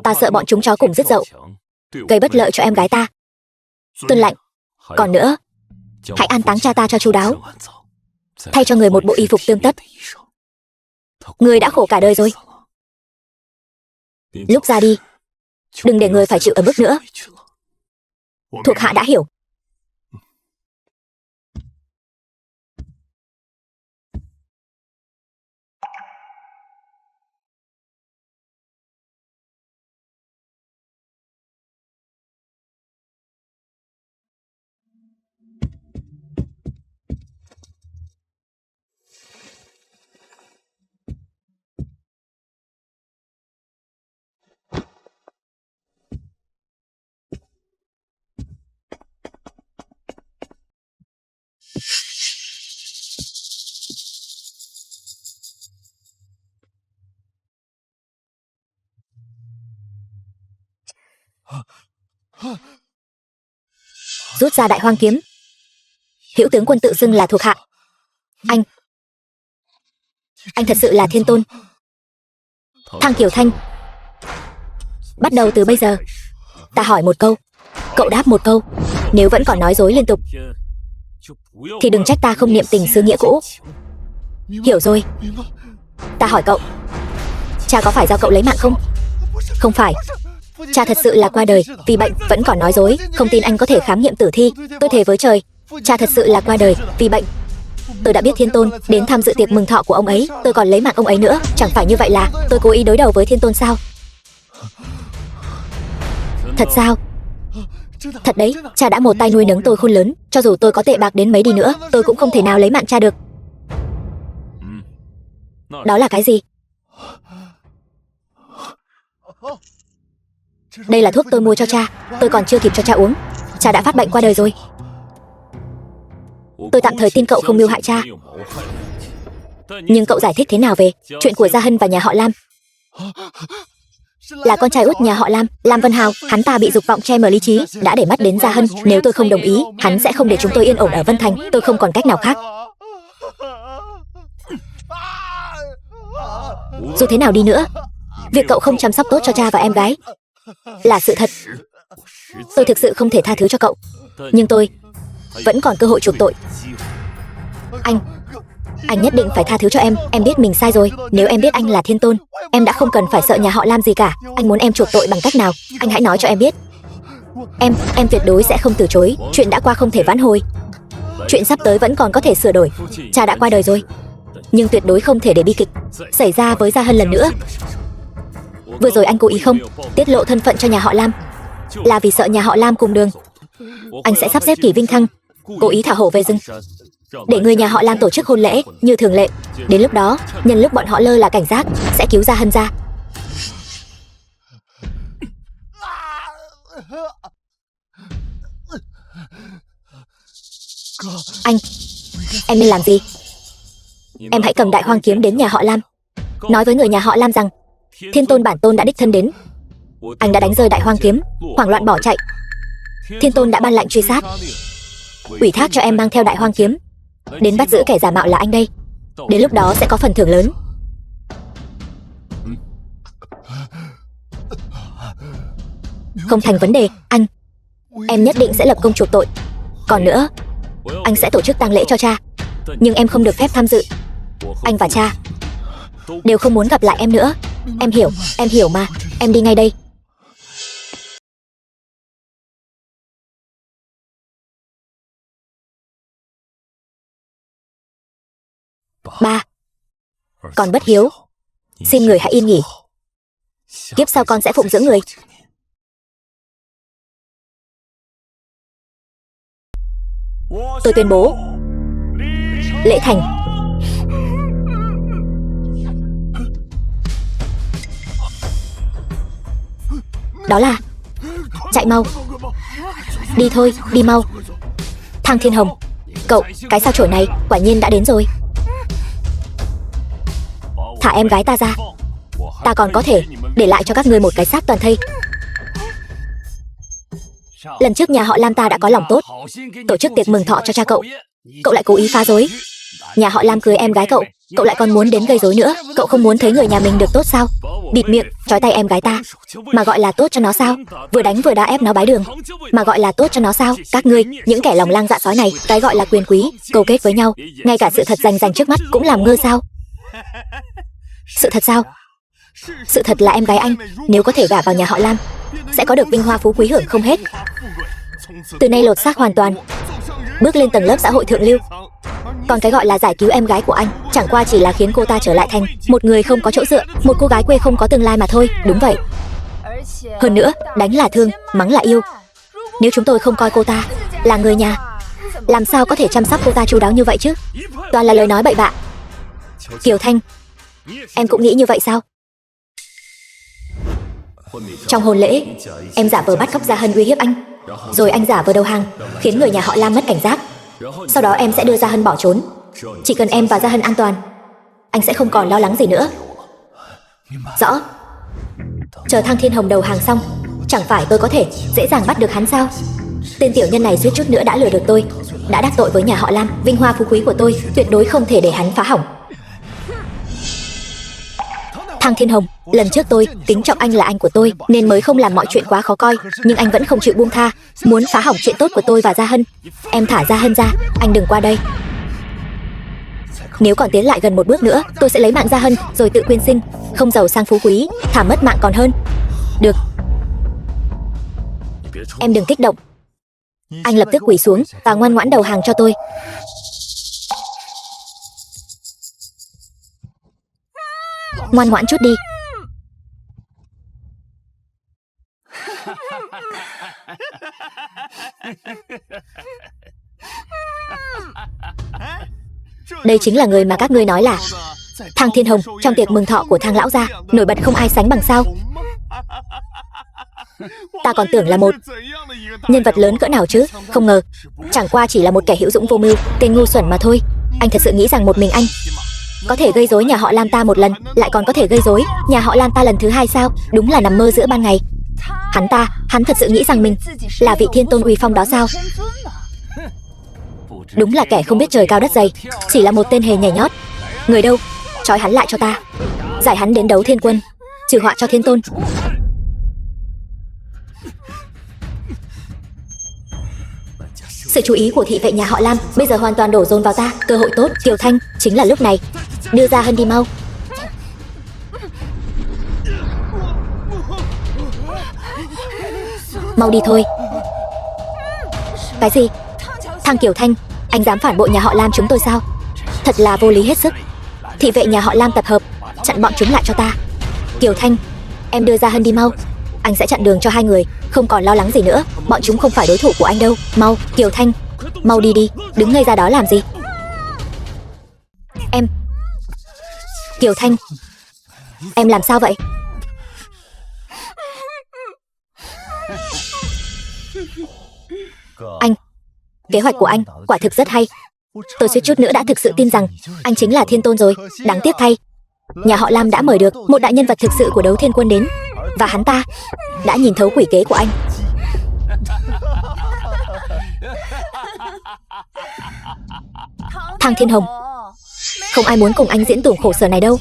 ta sợ bọn chúng chó cùng rứt dậu, gây bất lợi cho em gái ta. Tuân lệnh. Còn nữa, hãy an táng cha ta cho chu đáo, thay cho người một bộ y phục tươm tất. Người đã khổ cả đời rồi, lúc ra đi đừng để người phải chịu ở mức nữa. Thuộc hạ đã hiểu. Rút ra Đại Hoang kiếm. Hữu tướng quân tự xưng là thuộc hạ. Anh thật sự là Thiên Tôn? Thang Kiều Thanh, bắt đầu từ bây giờ, ta hỏi một câu, cậu đáp một câu. Nếu vẫn còn nói dối liên tục thì đừng trách ta không niệm tình xưa nghĩa cũ. Hiểu rồi. Ta hỏi cậu, cha có phải do cậu lấy mạng không? Không phải. Cha thật sự là qua đời vì bệnh, vẫn còn nói dối. Không tin anh có thể khám nghiệm tử thi. Tôi thề với trời, cha thật sự là qua đời vì bệnh. Tôi đã biết Thiên Tôn đến tham dự tiệc mừng thọ của ông ấy, tôi còn lấy mạng ông ấy nữa. Chẳng phải như vậy là tôi cố ý đối đầu với Thiên Tôn sao? Thật sao? Thật đấy, cha đã một tay nuôi nấng tôi khôn lớn. Cho dù tôi có tệ bạc đến mấy đi nữa, tôi cũng không thể nào lấy mạng cha được. Đó là cái gì? Đây là thuốc tôi mua cho cha, tôi còn chưa kịp cho cha uống, cha đã phát bệnh qua đời rồi. Tôi tạm thời tin cậu không mưu hại cha, nhưng cậu giải thích thế nào về chuyện của Gia Hân và nhà họ Lam? Là con trai út nhà họ Lam, Lam Vân Hào, hắn ta bị dục vọng che mờ lý trí, đã để mắt đến Gia Hân. Nếu tôi không đồng ý, hắn sẽ không để chúng tôi yên ổn ở Vân Thành. Tôi không còn cách nào khác. Dù thế nào đi nữa, việc cậu không chăm sóc tốt cho cha và em gái là sự thật. Tôi thực sự không thể tha thứ cho cậu, nhưng tôi vẫn còn cơ hội chuộc tội. Anh nhất định phải tha thứ cho em biết mình sai rồi. Nếu em biết anh là Thiên Tôn, em đã không cần phải sợ nhà họ Lam gì cả. Anh muốn em chuộc tội bằng cách nào? Anh hãy nói cho em biết. Em tuyệt đối sẽ không từ chối. Chuyện đã qua không thể vãn hồi. Chuyện sắp tới vẫn còn có thể sửa đổi. Cha đã qua đời rồi, nhưng tuyệt đối không thể để bi kịch xảy ra với Gia Hân lần nữa. Vừa rồi anh cố ý không tiết lộ thân phận cho nhà họ Lam, là vì sợ nhà họ Lam cùng đường. Anh sẽ sắp xếp Kỷ Vinh Thăng cố ý thả hổ về rừng, để người nhà họ Lam tổ chức hôn lễ như thường lệ. Đến lúc đó, nhân lúc bọn họ lơ là cảnh giác, sẽ cứu Gia Hân ra. Anh, em nên làm gì? Em hãy cầm Đại Hoang kiếm đến nhà họ Lam, nói với người nhà họ Lam rằng Thiên Tôn bản tôn đã đích thân đến. Anh đã đánh rơi Đại Hoang kiếm, hoảng loạn bỏ chạy. Thiên Tôn đã ban lệnh truy sát, ủy thác cho em mang theo Đại Hoang kiếm đến bắt giữ kẻ giả mạo là anh đây. Đến lúc đó sẽ có phần thưởng lớn. Không thành vấn đề, anh. Em nhất định sẽ lập công chuộc tội. Còn nữa, anh sẽ tổ chức tang lễ cho cha, nhưng em không được phép tham dự. Anh và cha đều không muốn gặp lại em nữa. Em hiểu mà. Em đi ngay đây. Ba, con bất hiếu, xin người hãy yên nghỉ. Kiếp sau con sẽ phụng dưỡng người. Tôi tuyên bố lễ thành. Đó là chạy mau. Đi thôi, đi mau. Thang Thiên Hồng, cậu, cái sao chổi này quả nhiên đã đến rồi. Thả em gái ta ra. Ta còn có thể để lại cho các ngươi một cái xác toàn thây. Lần trước nhà họ Lam ta đã có lòng tốt, tổ chức tiệc mừng thọ cho cha cậu. Cậu lại cố ý phá rối. Nhà họ Lam cưới em gái cậu, cậu lại còn muốn đến gây rối nữa. Cậu không muốn thấy người nhà mình được tốt sao? Bịt miệng, trói tay em gái ta, mà gọi là tốt cho nó sao? Vừa đánh vừa đá ép nó bái đường, mà gọi là tốt cho nó sao? Các ngươi, những kẻ lòng lang dạ sói này, cái gọi là quyền quý, câu kết với nhau, ngay cả sự thật rành trước mắt cũng làm ngơ sao? Sự thật sao? Sự thật là em gái anh, nếu có thể gả vào nhà họ Lam, sẽ có được vinh hoa phú quý hưởng không hết. Từ nay lột xác hoàn toàn, bước lên tầng lớp xã hội thượng lưu. Còn cái gọi là giải cứu em gái của anh, chẳng qua chỉ là khiến cô ta trở lại thành một người không có chỗ dựa, một cô gái quê không có tương lai mà thôi. Đúng vậy. Hơn nữa, đánh là thương, mắng là yêu. Nếu chúng tôi không coi cô ta là người nhà, làm sao có thể chăm sóc cô ta chu đáo như vậy chứ? Toàn là lời nói bậy bạ. Kiều Thanh, em cũng nghĩ như vậy sao? Trong hôn lễ, em giả vờ bắt cóc Gia Hân uy hiếp anh, rồi anh giả vờ đầu hàng, khiến người nhà họ Lam mất cảnh giác. Sau đó em sẽ đưa Gia Hân bỏ trốn. Chỉ cần em và Gia Hân an toàn, anh sẽ không còn lo lắng gì nữa. Rõ. Chờ Thang Thiên Hồng đầu hàng xong, chẳng phải tôi có thể dễ dàng bắt được hắn sao? Tên tiểu nhân này suýt chút nữa đã lừa được tôi, đã đắc tội với nhà họ Lam. Vinh hoa phú quý của tôi tuyệt đối không thể để hắn phá hỏng. Thang Thiên Hồng, lần trước tôi kính trọng anh là anh của tôi nên mới không làm mọi chuyện quá khó coi, nhưng anh vẫn không chịu buông tha, muốn phá hỏng chuyện tốt của tôi và Gia Hân. Em thả Gia Hân ra, anh đừng qua đây. Nếu còn tiến lại gần một bước nữa, tôi sẽ lấy mạng Gia Hân rồi tự quyên sinh, không giàu sang phú quý, thả mất mạng còn hơn. Được. Em đừng kích động. Anh lập tức quỳ xuống và ngoan ngoãn đầu hàng cho tôi. Ngoan ngoãn chút đi. Đây chính là người mà các ngươi nói là Thang Thiên Hồng trong tiệc mừng thọ của Thang lão gia, nổi bật không ai sánh bằng sao? Ta còn tưởng là một nhân vật lớn cỡ nào chứ, không ngờ chẳng qua chỉ là một kẻ hữu dũng vô mưu, tên ngu xuẩn mà thôi. Anh thật sự nghĩ rằng một mình anh có thể gây rối nhà họ Lam ta một lần, lại còn có thể gây rối nhà họ Lam ta lần thứ hai sao? Đúng là nằm mơ giữa ban ngày. Hắn thật sự nghĩ rằng mình là vị thiên tôn uy phong đó sao? Đúng là kẻ không biết trời cao đất dày, chỉ là một tên hề nhảy nhót. Người đâu? Trói hắn lại cho ta, giải hắn đến đấu thiên quân, trừ họa cho thiên tôn. Sự chú ý của thị vệ nhà họ Lam bây giờ hoàn toàn đổ dồn vào ta. Cơ hội tốt, Kiều Thanh, chính là lúc này. Đưa ra Hân đi mau. Mau đi thôi. Cái gì? Thằng Kiều Thanh, anh dám phản bội nhà họ Lam chúng tôi sao? Thật là vô lý hết sức. Thị vệ nhà họ Lam tập hợp, chặn bọn chúng lại cho ta. Kiều Thanh, em đưa ra Hân đi mau. Anh sẽ chặn đường cho hai người, không còn lo lắng gì nữa. Bọn chúng không phải đối thủ của anh đâu. Mau, Kiều Thanh, mau đi đi, đứng ngây ra đó làm gì? Em... Kiều Thanh, em làm sao vậy? Anh, kế hoạch của anh quả thực rất hay. Tôi suýt chút nữa đã thực sự tin rằng anh chính là Thiên Tôn rồi. Đáng tiếc thay, nhà họ Lam đã mời được một đại nhân vật thực sự của Đấu Thiên Quân đến, và hắn ta đã nhìn thấu quỷ kế của anh. Thang Thiên Hồng, không ai muốn cùng anh diễn tuồng khổ sở này đâu.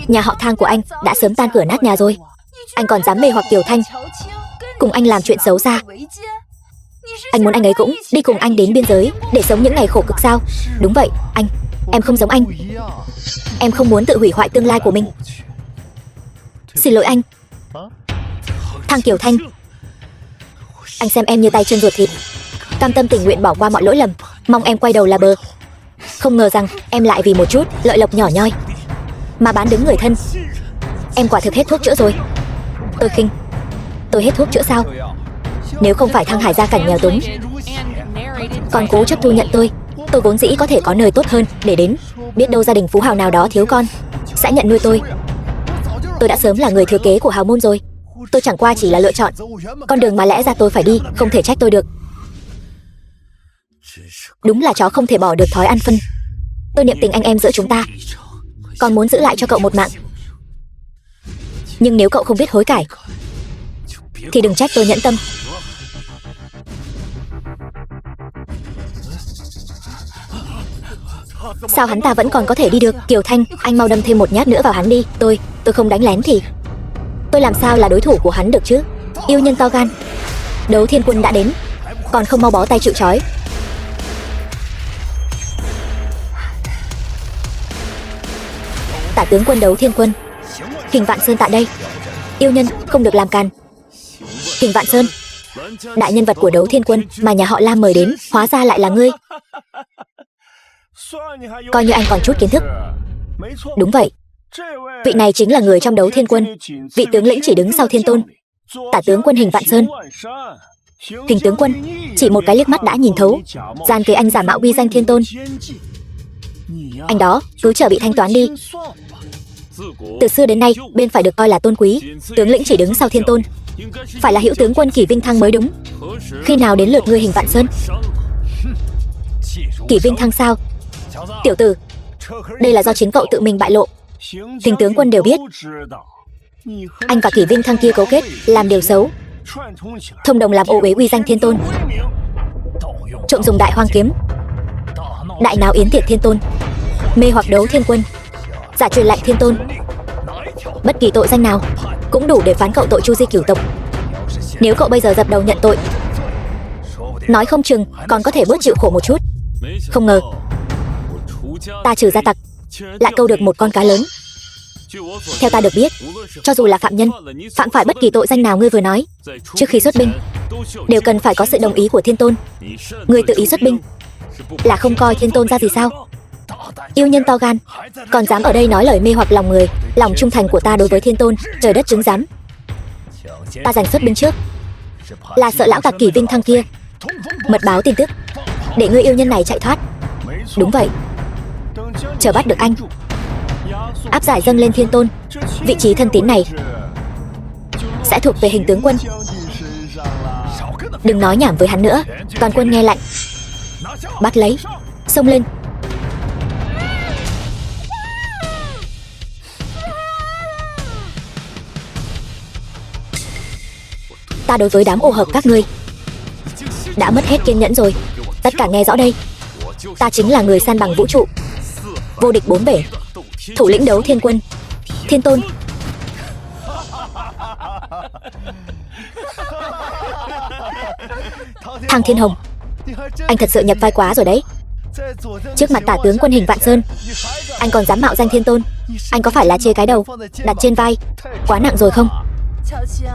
Nhà họ Thang của anh đã sớm tan cửa nát nhà rồi. Anh còn dám mê hoặc Kiều Thanh, cùng anh làm chuyện xấu xa. Anh muốn anh ấy cũng đi cùng anh đến biên giới để sống những ngày khổ cực sao? Đúng vậy, anh. Em không giống anh. Em không muốn tự hủy hoại tương lai của mình. Xin lỗi anh. Thang Kiều Thanh, anh xem em như tay chân ruột thịt, cam tâm tình nguyện bỏ qua mọi lỗi lầm, mong em quay đầu là bờ. Không ngờ rằng em lại vì một chút lợi lộc nhỏ nhoi mà bán đứng người thân. Em quả thực hết thuốc chữa rồi. Tôi khinh. Tôi hết thuốc chữa sao? Nếu không phải Thăng Hải gia cảnh nghèo túng còn cố chấp thu nhận tôi vốn dĩ có thể có nơi tốt hơn để đến. Biết đâu gia đình phú hào nào đó thiếu con sẽ nhận nuôi tôi. Tôi đã sớm là người thừa kế của hào môn rồi. Tôi chẳng qua chỉ là lựa chọn con đường mà lẽ ra tôi phải đi. Không thể trách tôi được. Đúng là chó không thể bỏ được thói ăn phân. Tôi niệm tình anh em giữa chúng ta, còn muốn giữ lại cho cậu một mạng. Nhưng nếu cậu không biết hối cải thì đừng trách tôi nhẫn tâm. Sao hắn ta vẫn còn có thể đi được? Kiều Thanh, anh mau đâm thêm một nhát nữa vào hắn đi. Tôi không đánh lén thì tôi làm sao là đối thủ của hắn được chứ? Yêu nhân to gan. Đấu Thiên Quân đã đến, còn không mau bó tay chịu trói. Tả tướng quân Đấu Thiên Quân, Kình Vạn Sơn tại đây. Yêu nhân không được làm càn. Kình Vạn Sơn, đại nhân vật của Đấu Thiên Quân mà nhà họ Lam mời đến, hóa ra lại là ngươi. Coi như anh còn chút kiến thức. Đúng vậy, vị này chính là người trong Đấu Thiên Quân, vị tướng lĩnh chỉ đứng sau Thiên Tôn, tả tướng quân Hình Vạn Sơn. Kình tướng quân chỉ một cái liếc mắt đã nhìn thấu gian kế anh giả mạo uy danh Thiên Tôn. Anh đó cứ chờ bị thanh toán đi. Từ xưa đến nay, bên phải được coi là tôn quý, tướng lĩnh chỉ đứng sau Thiên Tôn phải là hữu tướng quân Kỷ Vinh Thăng mới đúng. Khi nào đến lượt ngươi Hình Vạn Sơn? Kỷ Vinh Thăng sao? Tiểu tử, đây là do chính cậu tự mình bại lộ. Kình tướng quân đều biết anh và Kỷ Vinh Thăng kia cấu kết làm điều xấu, thông đồng làm ô uế uy danh Thiên Tôn, trộm dùng đại hoang kiếm, đại náo yến tiệc Thiên Tôn, mê hoặc Đấu Thiên Quân, giả truyền lệnh Thiên Tôn. Bất kỳ tội danh nào cũng đủ để phán cậu tội chu di cửu tộc. Nếu cậu bây giờ dập đầu nhận tội, nói không chừng còn có thể bớt chịu khổ một chút. Không ngờ ta trừ gia tặc lại câu được một con cá lớn. Theo ta được biết, cho dù là phạm nhân phạm phải bất kỳ tội danh nào ngươi vừa nói, trước khi xuất binh đều cần phải có sự đồng ý của Thiên Tôn. Ngươi tự ý xuất binh là không coi Thiên Tôn ra gì sao? Yêu nhân to gan, còn dám ở đây nói lời mê hoặc lòng người. Lòng trung thành của ta đối với Thiên Tôn trời đất chứng giám. Ta giành xuất binh trước là sợ lão tặc Kỷ Vinh Thăng kia mật báo tin tức để ngươi yêu nhân này chạy thoát. Đúng vậy, chờ bắt được anh, áp giải dâng lên Thiên Tôn, vị trí thân tín này sẽ thuộc về Hình tướng quân. Đừng nói nhảm với hắn nữa. Toàn quân nghe lệnh, bắt lấy, xông lên. Ta đối với đám ô hợp các ngươi đã mất hết kiên nhẫn rồi. Tất cả nghe rõ đây, ta chính là người san bằng vũ trụ, vô địch bốn bể, thủ lĩnh Đấu Thiên Quân, Thiên Tôn. Thang Thiên Hồng, Anh thật sự nhập vai quá rồi đấy. Trước mặt tả tướng quân Hình Vạn Sơn, anh còn dám mạo danh Thiên Tôn. Anh có phải là chê cái đầu đặt trên vai quá nặng rồi không?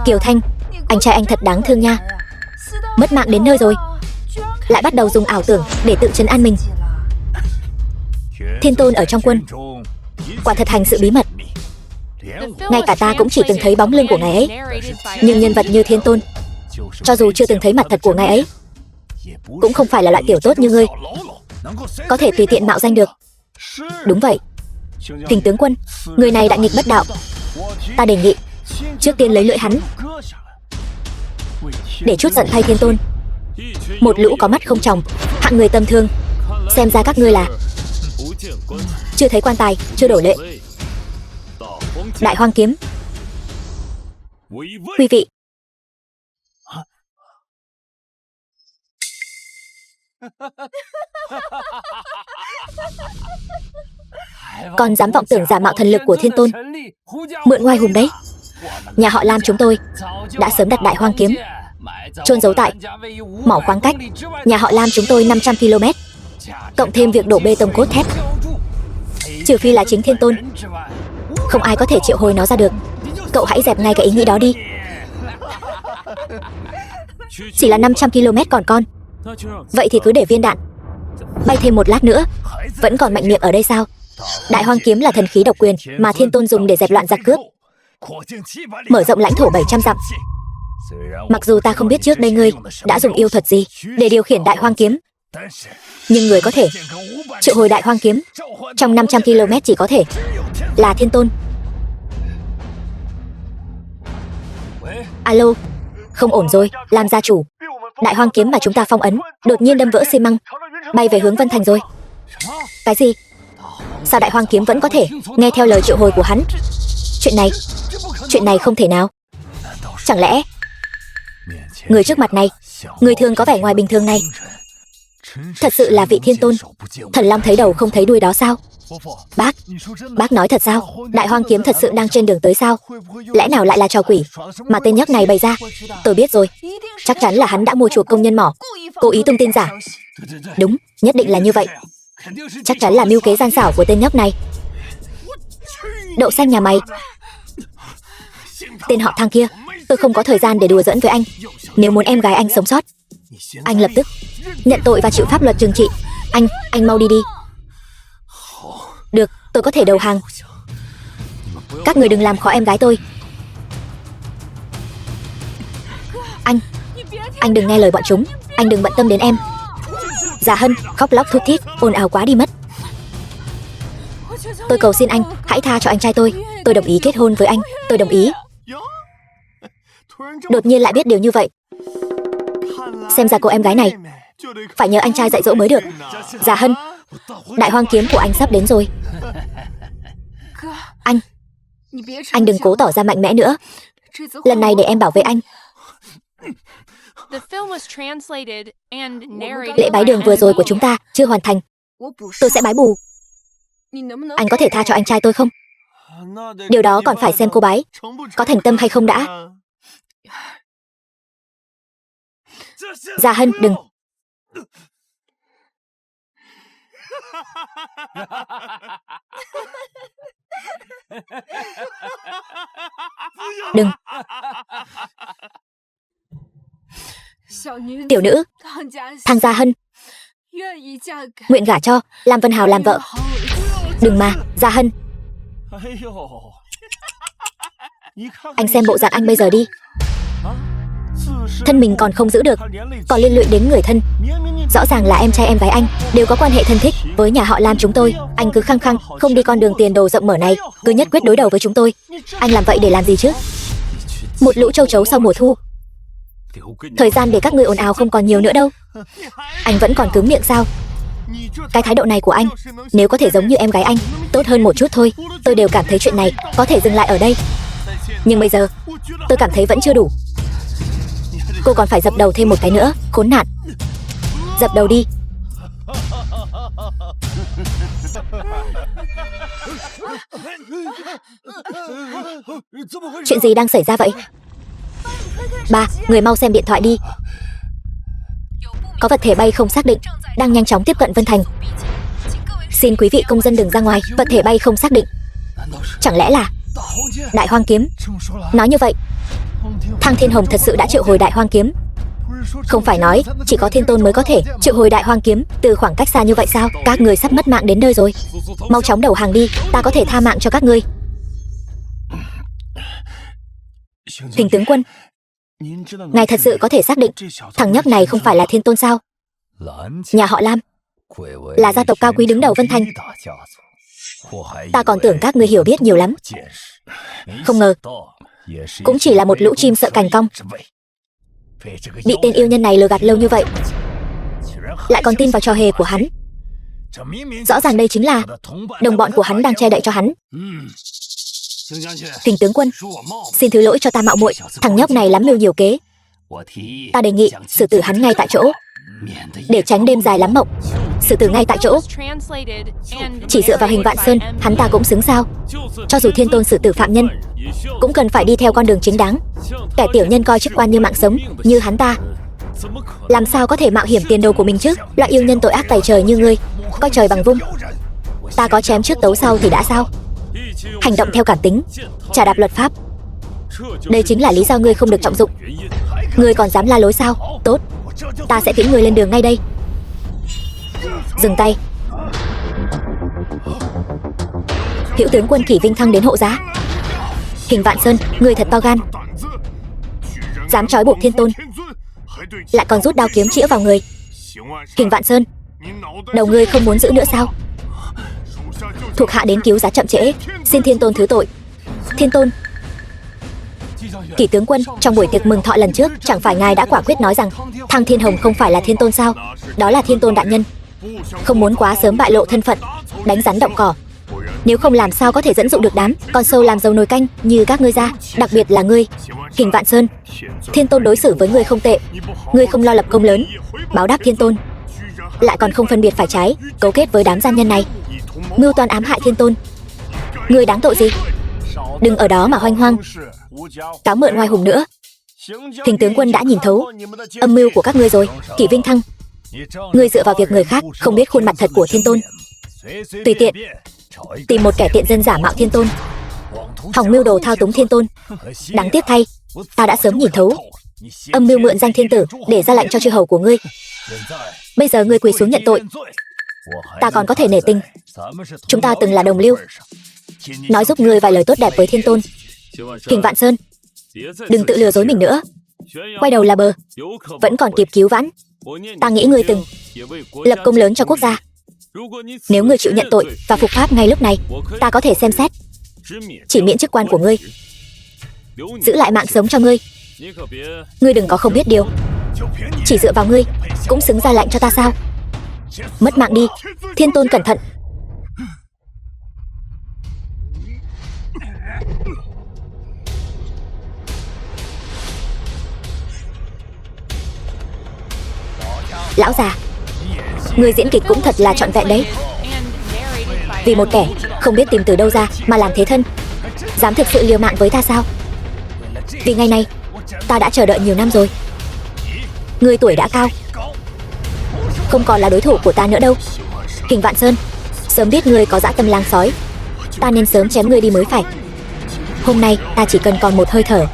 Kiều Thanh, anh trai anh thật đáng thương nha. Mất mạng đến nơi rồi, lại bắt đầu dùng ảo tưởng để tự trấn an mình. Thiên Tôn ở trong quân, quả thật hành sự bí mật. Ngay cả ta cũng chỉ từng thấy bóng lưng của ngài ấy. Nhưng nhân vật như Thiên Tôn, cho dù chưa từng thấy mặt thật của ngài ấy, cũng không phải là loại tiểu tốt như ngươi có thể tùy tiện mạo danh được. Đúng vậy, Kình tướng quân, người này đại nghịch bất đạo. Ta đề nghị trước tiên lấy lưỡi hắn, để chút giận thay Thiên Tôn. Một lũ có mắt không tròng, hạng người tầm thường. Xem ra các ngươi là chưa thấy quan tài chưa đổ lệ. Đại Hoang Kiếm, quý vị. Còn dám vọng tưởng giả mạo thần lực của Thiên Tôn, mượn oai hùng đấy. Nhà họ Lam chúng tôi đã sớm đặt Đại Hoang Kiếm chôn giấu tại mỏ khoáng cách nhà họ Lam chúng tôi 500 km, cộng thêm việc đổ bê tông cốt thép. Trừ phi là chính Thiên Tôn, không ai có thể triệu hồi nó ra được. Cậu hãy dẹp ngay cái ý nghĩ đó đi. Chỉ là 500 km còn con. Vậy thì cứ để viên đạn bay thêm một lát nữa. Vẫn còn mạnh miệng ở đây sao? Đại Hoang Kiếm là thần khí độc quyền mà Thiên Tôn dùng để dẹp loạn giặc cướp, mở rộng lãnh thổ 700 dặm. Mặc dù ta không biết trước đây ngươi đã dùng yêu thuật gì để điều khiển Đại Hoang Kiếm, nhưng người có thể triệu hồi Đại Hoang Kiếm trong 500 km chỉ có thể là Thiên Tôn. Alo, không ổn rồi, Lam gia chủ. Đại Hoang Kiếm mà chúng ta phong ấn đột nhiên đâm vỡ xi măng, bay về hướng Vân Thành rồi. Cái gì? Sao Đại Hoang Kiếm vẫn có thể nghe theo lời triệu hồi của hắn? Chuyện này không thể nào. Chẳng lẽ người trước mặt này, người thường có vẻ ngoài bình thường này, thật sự là vị Thiên Tôn thần long thấy đầu không thấy đuôi đó sao? Bác nói thật sao? Đại Hoang Kiếm thật sự đang trên đường tới sao? Lẽ nào lại là trò quỷ mà tên nhóc này bày ra? Tôi biết rồi, chắc chắn là hắn đã mua chuộc công nhân mỏ, cố ý tung tin giả. Đúng, nhất định là như vậy. Chắc chắn là mưu kế gian xảo của tên nhóc này. Đậu xanh nhà mày, tên họ Thang kia, tôi không có thời gian để đùa giỡn với anh. Nếu muốn em gái anh sống sót, anh lập tức nhận tội và chịu pháp luật trừng trị. Anh mau đi đi. Được, tôi có thể đầu hàng. Các người đừng làm khó em gái tôi. Anh đừng nghe lời bọn chúng. Anh đừng bận tâm đến em. Dạ Hân khóc lóc thút thít, ồn ào quá đi mất. Tôi cầu xin anh, hãy tha cho anh trai tôi. Tôi đồng ý kết hôn với anh. Tôi đồng ý. Đột nhiên lại biết điều như vậy. Xem ra cô em gái này phải nhờ anh trai dạy dỗ mới được. Dạ Hân, Đại Hoang Kiếm của anh sắp đến rồi. Anh đừng cố tỏ ra mạnh mẽ nữa. Lần này để em bảo vệ anh. Lễ bái đường vừa rồi của chúng ta chưa hoàn thành. Tôi sẽ bái bù. Anh có thể tha cho anh trai tôi không? Điều đó còn phải xem cô bái có thành tâm hay không đã. Dạ Hân, đừng. Đừng. Tiểu nữ Thang Gia Hân nguyện gả cho Lam Vân Hào làm vợ. Đừng mà, Gia Hân. Anh xem bộ dạng anh bây giờ đi. Thân mình còn không giữ được, còn liên lụy đến người thân. Rõ ràng là em trai em gái anh đều có quan hệ thân thích với nhà họ Lam chúng tôi. Anh cứ khăng khăng không đi con đường tiền đồ rộng mở này, cứ nhất quyết đối đầu với chúng tôi. Anh làm vậy để làm gì chứ? Một lũ châu chấu sau mùa thu. Thời gian để các ngươi ồn ào không còn nhiều nữa đâu. Anh vẫn còn cứng miệng sao? Cái thái độ này của anh, nếu có thể giống như em gái anh, tốt hơn một chút thôi, tôi đều cảm thấy chuyện này có thể dừng lại ở đây. Nhưng bây giờ, tôi cảm thấy vẫn chưa đủ. Cô còn phải dập đầu thêm một cái nữa, khốn nạn. Dập đầu đi. Chuyện gì đang xảy ra vậy? Ba, người mau xem điện thoại đi. Có vật thể bay không xác định đang nhanh chóng tiếp cận Vân Thành. Xin quý vị công dân đừng ra ngoài. Vật thể bay không xác định. Chẳng lẽ là Đại Hoang Kiếm? Nói như vậy, Thăng Thiên Hồng thật sự đã triệu hồi Đại Hoang Kiếm. Không phải nói chỉ có Thiên Tôn mới có thể triệu hồi Đại Hoang Kiếm từ khoảng cách xa như vậy sao? Các người sắp mất mạng đến nơi rồi. Mau chóng đầu hàng đi, ta có thể tha mạng cho các ngươi. Kình tướng quân, ngài thật sự có thể xác định thằng nhóc này không phải là Thiên Tôn sao? Nhà họ Lam là gia tộc cao quý đứng đầu Vân Thành. Ta còn tưởng các ngươi hiểu biết nhiều lắm. Không ngờ cũng chỉ là một lũ chim sợ cành cong. Bị tên yêu nhân này lừa gạt lâu như vậy, lại còn tin vào trò hề của hắn. Rõ ràng đây chính là đồng bọn của hắn đang che đậy cho hắn. Kình tướng quân, xin thứ lỗi cho ta mạo muội, thằng nhóc này lắm mưu nhiều kế. Ta đề nghị xử tử hắn ngay tại chỗ, để tránh đêm dài lắm mộng. Xử tử ngay tại chỗ. Chỉ dựa vào hình Vạn Sơn, hắn ta cũng xứng sao? Cho dù Thiên Tôn xử tử phạm nhân, cũng cần phải đi theo con đường chính đáng. Kẻ tiểu nhân coi chức quan như mạng sống, như hắn ta, làm sao có thể mạo hiểm tiền đồ của mình chứ? Loại yêu nhân tội ác tày trời như ngươi, coi trời bằng vung. Ta có chém trước tấu sau thì đã sao? Hành động theo cảm tính, chà đạp luật pháp, đây chính là lý do ngươi không được trọng dụng. Ngươi còn dám la lối sao? Tốt, ta sẽ tiễn ngươi lên đường ngay đây. Dừng tay. Hữu tướng quân Kỷ Vinh Thăng đến hộ giá. Hình Vạn Sơn, ngươi thật to gan, dám trói buộc Thiên Tôn, lại còn rút đao kiếm chĩa vào người. Hình Vạn Sơn, đầu ngươi không muốn giữ nữa sao? Thuộc hạ đến cứu giá chậm trễ, xin Thiên Tôn thứ tội. Thiên Tôn. Kỷ tướng quân, trong buổi tiệc mừng thọ lần trước, chẳng phải ngài đã quả quyết nói rằng Thăng Thiên Hồng không phải là Thiên Tôn sao? Đó là Thiên Tôn đại nhân, không muốn quá sớm bại lộ thân phận, đánh rắn động cỏ. Nếu không làm sao có thể dẫn dụ được đám con sâu làm dầu nồi canh như các ngươi ra, đặc biệt là ngươi. Hình Vạn Sơn, Thiên Tôn đối xử với ngươi không tệ, ngươi không lo lập công lớn báo đáp Thiên Tôn, lại còn không phân biệt phải trái, cấu kết với đám gian nhân này, mưu toan ám hại Thiên Tôn. Ngươi đáng tội gì? Đừng ở đó mà hoanh hoang, cáo mượn oai hùng nữa. Hình tướng quân đã nhìn thấu âm mưu của các ngươi rồi. Kỷ Vinh Thăng, ngươi dựa vào việc người khác không biết khuôn mặt thật của Thiên Tôn, tùy tiện tìm một kẻ tiện dân giả mạo Thiên Tôn, hòng mưu đồ thao túng Thiên Tôn. Đáng tiếc thay, ta đã sớm nhìn thấu âm mưu mượn danh thiên tử để ra lệnh cho chư hầu của ngươi. Bây giờ ngươi quỳ xuống nhận tội, ta còn có thể nể tình. Chúng ta từng là đồng lưu, nói giúp ngươi vài lời tốt đẹp với Thiên Tôn. Hình Vạn Sơn, đừng tự lừa dối mình nữa, quay đầu là bờ, vẫn còn kịp cứu vãn. Ta nghĩ ngươi từng lập công lớn cho quốc gia. Nếu ngươi chịu nhận tội và phục pháp ngay lúc này, ta có thể xem xét chỉ miễn chức quan của ngươi, giữ lại mạng sống cho ngươi. Ngươi đừng có không biết điều, chỉ dựa vào ngươi cũng xứng ra lệnh cho ta sao? Mất mạng đi. Thiên Tôn cẩn thận. Lão già, người diễn kịch cũng thật là trọn vẹn đấy. Vì một kẻ không biết tìm từ đâu ra mà làm thế thân, dám thực sự liều mạng với ta sao? Vì ngày này ta đã chờ đợi nhiều năm rồi. Ngươi tuổi đã cao, không còn là đối thủ của ta nữa đâu. Hình Vạn Sơn, sớm biết ngươi có dã tâm lang sói, ta nên sớm chém ngươi đi mới phải. Hôm nay ta chỉ cần còn một hơi thở,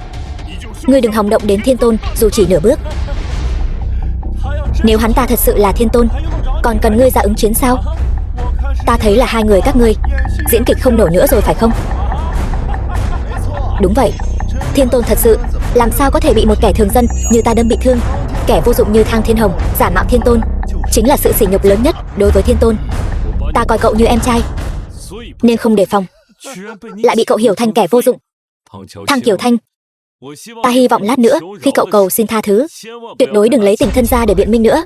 ngươi đừng hòng động đến Thiên Tôn dù chỉ nửa bước. Nếu hắn ta thật sự là Thiên Tôn, còn cần ngươi ra ứng chiến sao? Ta thấy là hai người các ngươi diễn kịch không nổi nữa rồi phải không? Đúng vậy, Thiên Tôn thật sự làm sao có thể bị một kẻ thường dân như ta đâm bị thương? Kẻ vô dụng như Thăng Thiên Hồng giả mạo Thiên Tôn chính là sự sỉ nhục lớn nhất đối với Thiên Tôn. Ta coi cậu như em trai nên không đề phòng, lại bị cậu hiểu thành kẻ vô dụng. Thăng Kiều Thanh, ta hy vọng lát nữa khi cậu cầu xin tha thứ, tuyệt đối đừng lấy tình thân ra để biện minh nữa.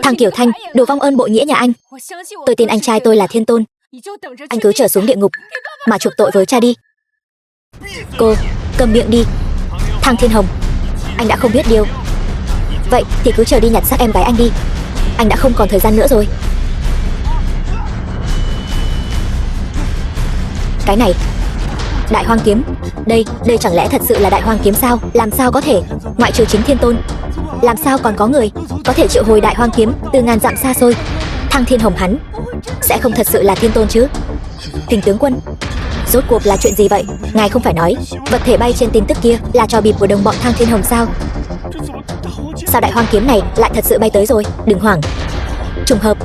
Thăng Kiều Thanh, đồ vong ơn bội nghĩa nhà anh, tôi tin anh trai tôi là Thiên Tôn, anh cứ trở xuống địa ngục mà chuộc tội với cha đi. Cô cầm miệng đi. Thăng Thiên Hồng, anh đã không biết điều, vậy thì cứ chờ đi nhặt xác em gái anh đi, anh đã không còn thời gian nữa rồi. Cái này, Đại Hoang Kiếm, đây chẳng lẽ thật sự là Đại Hoang Kiếm sao? Làm sao có thể, ngoại trừ chính Thiên Tôn làm sao còn có người có thể triệu hồi Đại Hoang Kiếm từ ngàn dặm xa xôi? Thăng Thiên Hồng hắn sẽ không thật sự là thiên tôn chứ? Kình tướng quân, rốt cuộc là chuyện gì vậy? Ngài không phải nói vật thể bay trên tin tức kia là trò bịp của đồng bọn Thăng Thiên Hồng sao? Sao Đại Hoang Kiếm này lại thật sự bay tới rồi? Đừng hoảng, trùng hợp,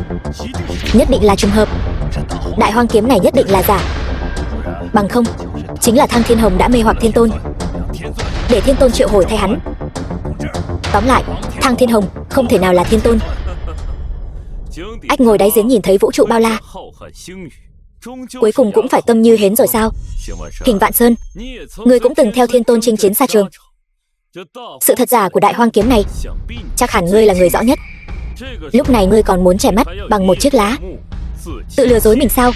nhất định là trùng hợp. Đại Hoang Kiếm này nhất định là giả, bằng không chính là Thăng Thiên Hồng đã mê hoặc thiên tôn, để thiên tôn triệu hồi thay hắn. Tóm lại, Thăng Thiên Hồng không thể nào là thiên tôn. Ách ngồi đáy giếng nhìn thấy vũ trụ bao la, cuối cùng cũng phải tâm như hến rồi sao? Hình Vạn Sơn, ngươi cũng từng theo thiên tôn chinh chiến xa trường. Sự thật giả của Đại Hoang Kiếm này chắc hẳn ngươi là người rõ nhất. Lúc này ngươi còn muốn che mắt bằng một chiếc lá, tự lừa dối mình sao?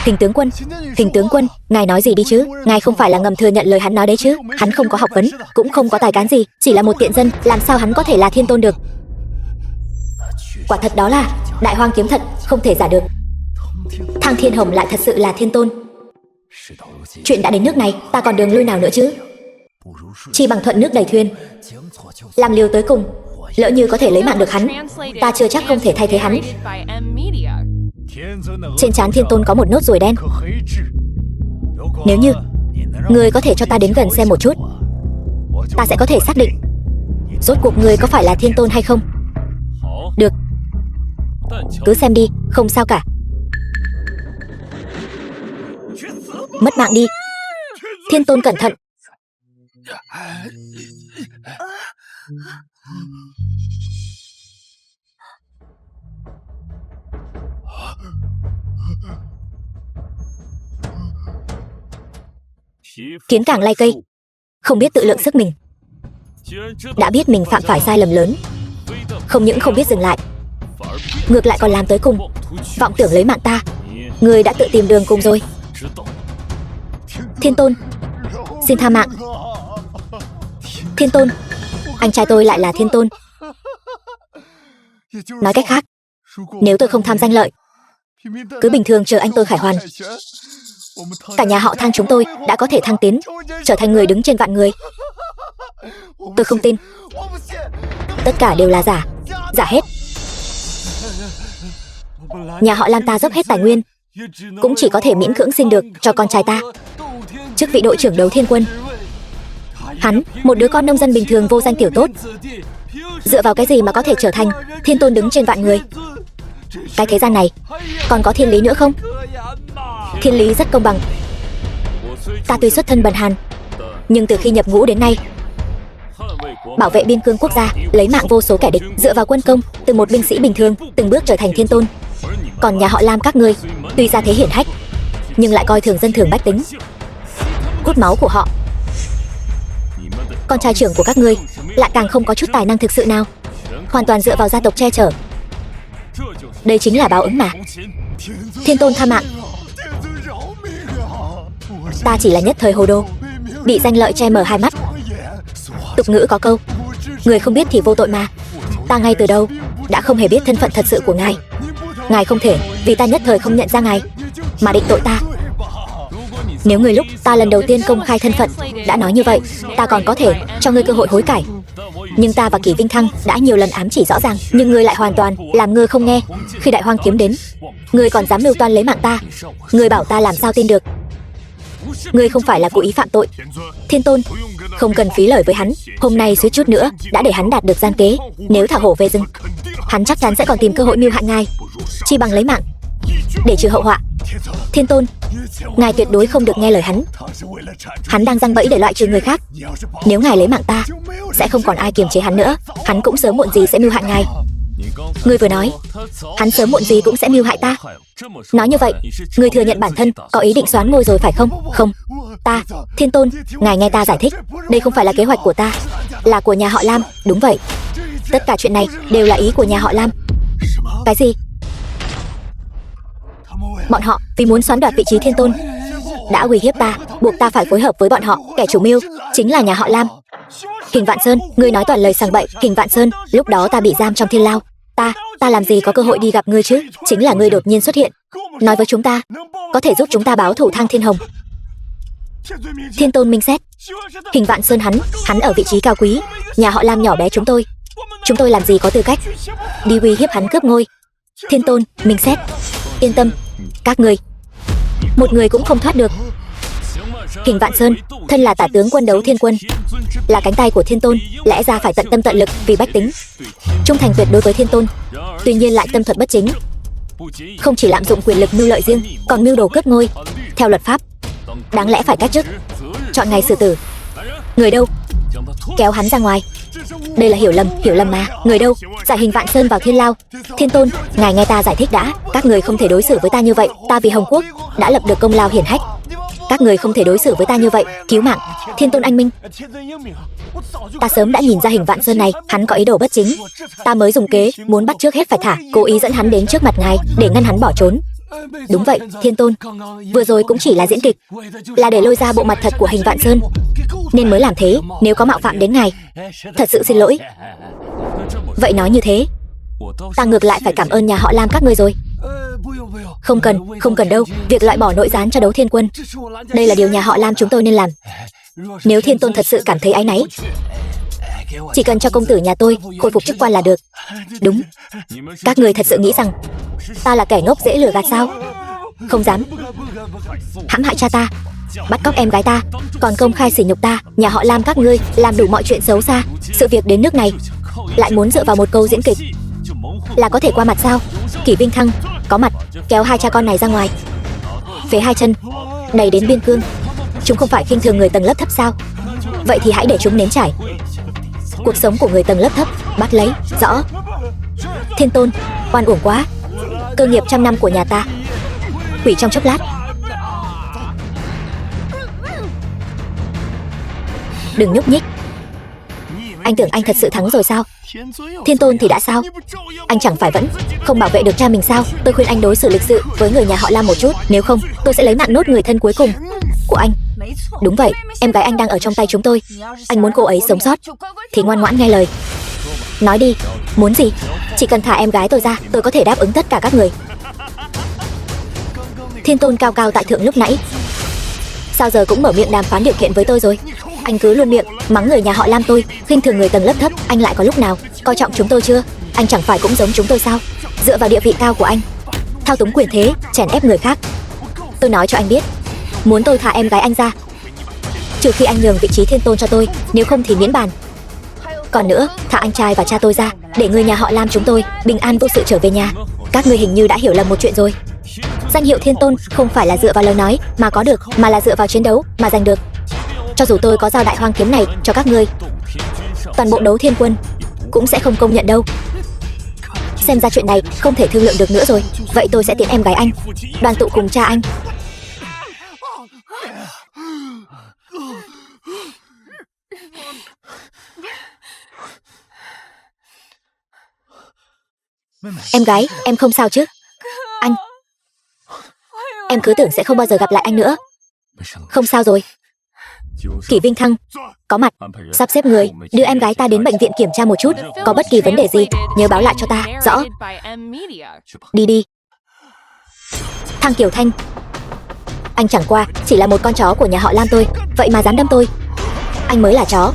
Kình tướng quân, ngài nói gì đi chứ? Ngài không phải là ngầm thừa nhận lời hắn nói đấy chứ? Hắn không có học vấn, cũng không có tài cán gì, chỉ là một tiện dân, làm sao hắn có thể là thiên tôn được? Quả thật đó là Đại Hoang Kiếm thật, không thể giả được. Thăng Thiên Hồng lại thật sự là thiên tôn. Chuyện đã đến nước này, ta còn đường lui nào nữa chứ? Chi bằng thuận nước đẩy thuyền, làm liều tới cùng. Lỡ như có thể lấy mạng được hắn, ta chưa chắc không thể thay thế hắn. Trên trán thiên tôn có một nốt ruồi đen. Nếu như ngươi có thể cho ta đến gần xem một chút, ta sẽ có thể xác định rốt cuộc ngươi có phải là thiên tôn hay không. Được, cứ xem đi, không sao cả. Mất mạng đi. Thiên tôn cẩn thận. Kiến càng lay cây, không biết tự lượng sức mình. Đã biết mình phạm phải sai lầm lớn, không những không biết dừng lại, ngược lại còn làm tới cùng, vọng tưởng lấy mạng ta. Ngươi đã tự tìm đường cùng rồi. Thiên tôn, xin tha mạng. Thiên tôn, anh trai tôi lại là thiên tôn. Nói cách khác, nếu tôi không tham danh lợi, cứ bình thường chờ anh tôi khải hoàn, cả nhà họ Thăng chúng tôi đã có thể thăng tiến, trở thành người đứng trên vạn người. Tôi không tin. Tất cả đều là giả, giả hết. Nhà họ Lam ta dốc hết tài nguyên, cũng chỉ có thể miễn cưỡng sinh được cho con trai ta chức vị đội trưởng Đấu Thiên Quân. Hắn, một đứa con nông dân bình thường vô danh tiểu tốt, dựa vào cái gì mà có thể trở thành thiên tôn đứng trên vạn người? Cái thế gian này còn có thiên lý nữa không? Thiên lý rất công bằng. Ta tuy xuất thân bần hàn, nhưng từ khi nhập ngũ đến nay, bảo vệ biên cương quốc gia, lấy mạng vô số kẻ địch, dựa vào quân công, từ một binh sĩ bình thường từng bước trở thành thiên tôn. Còn nhà họ Lam các ngươi, tuy ra thế hiển hách, nhưng lại coi thường dân thường bách tính, hút máu của họ. Con trai trưởng của các ngươi lại càng không có chút tài năng thực sự nào, hoàn toàn dựa vào gia tộc che chở. Đây chính là báo ứng mà. Thiên tôn tha mạng. Ta chỉ là nhất thời hồ đồ, bị danh lợi che mờ hai mắt. Tục ngữ có câu, người không biết thì vô tội mà. Ta ngay từ đầu đã không hề biết thân phận thật sự của ngài. Ngài không thể vì ta nhất thời không nhận ra ngài mà định tội ta. Nếu người lúc ta lần đầu tiên công khai thân phận đã nói như vậy, ta còn có thể cho ngươi cơ hội hối cải. Nhưng ta và Kỷ Vinh Thăng đã nhiều lần ám chỉ rõ ràng, nhưng ngươi lại hoàn toàn làm ngơ không nghe. Khi Đại Hoang Kiếm đến, ngươi còn dám mưu toan lấy mạng ta. Ngươi bảo ta làm sao tin được? Ngươi không phải là cố ý phạm tội. Thiên tôn, không cần phí lời với hắn. Hôm nay suýt chút nữa đã để hắn đạt được gian kế. Nếu thả hổ về rừng, hắn chắc chắn sẽ còn tìm cơ hội mưu hại ngài. Chi bằng lấy mạng để trừ hậu họa. Thiên tôn, ngài tuyệt đối không được nghe lời hắn. Hắn đang giăng bẫy để loại trừ người khác. Nếu ngài lấy mạng ta, sẽ không còn ai kiềm chế hắn nữa. Hắn cũng sớm muộn gì sẽ mưu hại ngài. Ngươi vừa nói hắn sớm muộn gì cũng sẽ mưu hại ta. Nói như vậy, ngươi thừa nhận bản thân có ý định soán ngôi rồi phải không? Không. Ta, Thiên tôn, ngài nghe ta giải thích. Đây không phải là kế hoạch của ta, là của nhà họ Lam. Đúng vậy, tất cả chuyện này đều là ý của nhà họ Lam. Cái gì? Bọn họ vì muốn xoán đoạt vị trí thiên tôn đã uy hiếp ta, buộc ta phải phối hợp với bọn họ. Kẻ chủ mưu chính là nhà họ Lam. Kình Vạn Sơn, ngươi nói toàn lời sằng bậy. Kình Vạn Sơn, lúc đó ta bị giam trong thiên lao. Ta làm gì có cơ hội đi gặp ngươi chứ? Chính là ngươi đột nhiên xuất hiện, nói với chúng ta có thể giúp chúng ta báo thù Thăng Thiên Hồng. Thiên Tôn minh xét. Hình Vạn Sơn hắn ở vị trí cao quý. Nhà họ Lam nhỏ bé chúng tôi làm gì có tư cách đi uy hiếp hắn cướp ngôi. Thiên Tôn minh xét. Yên tâm, các ngươi một người cũng không thoát được. Hình Vạn Sơn thân là tả tướng quân đấu thiên quân, là cánh tay của Thiên Tôn, lẽ ra phải tận tâm tận lực vì bách tính, trung thành tuyệt đối với Thiên Tôn. Tuy nhiên lại tâm thuật bất chính, không chỉ lạm dụng quyền lực mưu lợi riêng, còn mưu đồ cướp ngôi. Theo luật pháp, đáng lẽ phải cách chức, chọn ngày xử tử. Người đâu? Kéo hắn ra ngoài. Đây là hiểu lầm mà. Người đâu? Giải Hình Vạn Sơn vào thiên lao. Thiên Tôn, ngài nghe ta giải thích đã. Các người không thể đối xử với ta như vậy. Ta vì Hồng Quốc đã lập được công lao hiển hách. Các người không thể đối xử với ta như vậy. Cứu mạng. Thiên Tôn anh minh. Ta sớm đã nhìn ra Hình Vạn Sơn này, hắn có ý đồ bất chính. Ta mới dùng kế, muốn bắt trước hết phải thả, cố ý dẫn hắn đến trước mặt ngài để ngăn hắn bỏ trốn. Đúng vậy, Thiên Tôn. Vừa rồi cũng chỉ là diễn kịch, là để lôi ra bộ mặt thật của Hình Vạn Sơn, nên mới làm thế. Nếu có mạo phạm đến ngài, thật sự xin lỗi. Vậy nói như thế, ta ngược lại phải cảm ơn nhà họ Lam các ngươi rồi. Không cần đâu. Việc loại bỏ nội gián cho đấu thiên quân, đây là điều nhà họ Lam chúng tôi nên làm. Nếu Thiên Tôn thật sự cảm thấy áy náy, chỉ cần cho công tử nhà tôi khôi phục chức quan là được. Đúng. Các người thật sự nghĩ rằng ta là kẻ ngốc dễ lừa gạt sao? Không dám. Hãm hại cha ta, bắt cóc em gái ta, còn công khai sỉ nhục ta. Nhà họ Lam các ngươi làm đủ mọi chuyện xấu xa. Sự việc đến nước này, lại muốn dựa vào một câu diễn kịch là có thể qua mặt sao? Kỷ Vinh Thăng có mặt, kéo hai cha con này ra ngoài, phế hai chân, đẩy đến biên cương. Chúng không phải khinh thường người tầng lớp thấp sao? Vậy thì hãy để chúng nếm trải cuộc sống của người tầng lớp thấp. Bắt lấy, rõ. Thiên Tôn, oan uổng quá. Cơ nghiệp trăm năm của nhà ta hủy trong chốc lát. Đừng nhúc nhích. Anh tưởng anh thật sự thắng rồi sao? Thiên Tôn thì đã sao? Anh chẳng phải vẫn không bảo vệ được cha mình sao? Tôi khuyên anh đối xử lịch sự với người nhà họ Lam một chút, nếu không tôi sẽ lấy mạng nốt người thân cuối cùng của anh. Đúng vậy, em gái anh đang ở trong tay chúng tôi. Anh muốn cô ấy sống sót thì ngoan ngoãn nghe lời. Nói đi, muốn gì? Chỉ cần thả em gái tôi ra, tôi có thể đáp ứng tất cả các người. Thiên Tôn cao cao tại thượng lúc nãy sao giờ cũng mở miệng đàm phán điều kiện với tôi rồi? Anh cứ luôn miệng mắng người nhà họ Lam tôi khinh thường người tầng lớp thấp. Anh lại có lúc nào coi trọng chúng tôi chưa? Anh chẳng phải cũng giống chúng tôi sao? Dựa vào địa vị cao của anh, thao túng quyền thế, chèn ép người khác. Tôi nói cho anh biết, muốn tôi thả em gái anh ra, trừ khi anh nhường vị trí Thiên Tôn cho tôi, nếu không thì miễn bàn. Còn nữa, thả anh trai và cha tôi ra, để người nhà họ Lam chúng tôi bình an vô sự trở về nhà. Các ngươi hình như đã hiểu lầm một chuyện rồi. Danh hiệu Thiên Tôn không phải là dựa vào lời nói mà có được, mà là dựa vào chiến đấu mà giành được. Cho dù tôi có giao Đại Hoang kiếm này cho các ngươi, toàn bộ đấu thiên quân cũng sẽ không công nhận đâu. Xem ra chuyện này không thể thương lượng được nữa rồi. Vậy tôi sẽ tiễn em gái anh đoàn tụ cùng cha anh. Em gái, em không sao chứ? Anh, em cứ tưởng sẽ không bao giờ gặp lại anh nữa. Không sao rồi. Kỷ Vinh Thăng có mặt, sắp xếp người đưa em gái ta đến bệnh viện kiểm tra một chút. Có bất kỳ vấn đề gì nhớ báo lại cho ta. Rõ. Đi đi. Thăng Kiều Thanh, anh chẳng qua chỉ là một con chó của nhà họ Lam tôi, vậy mà dám đâm tôi. Anh mới là chó.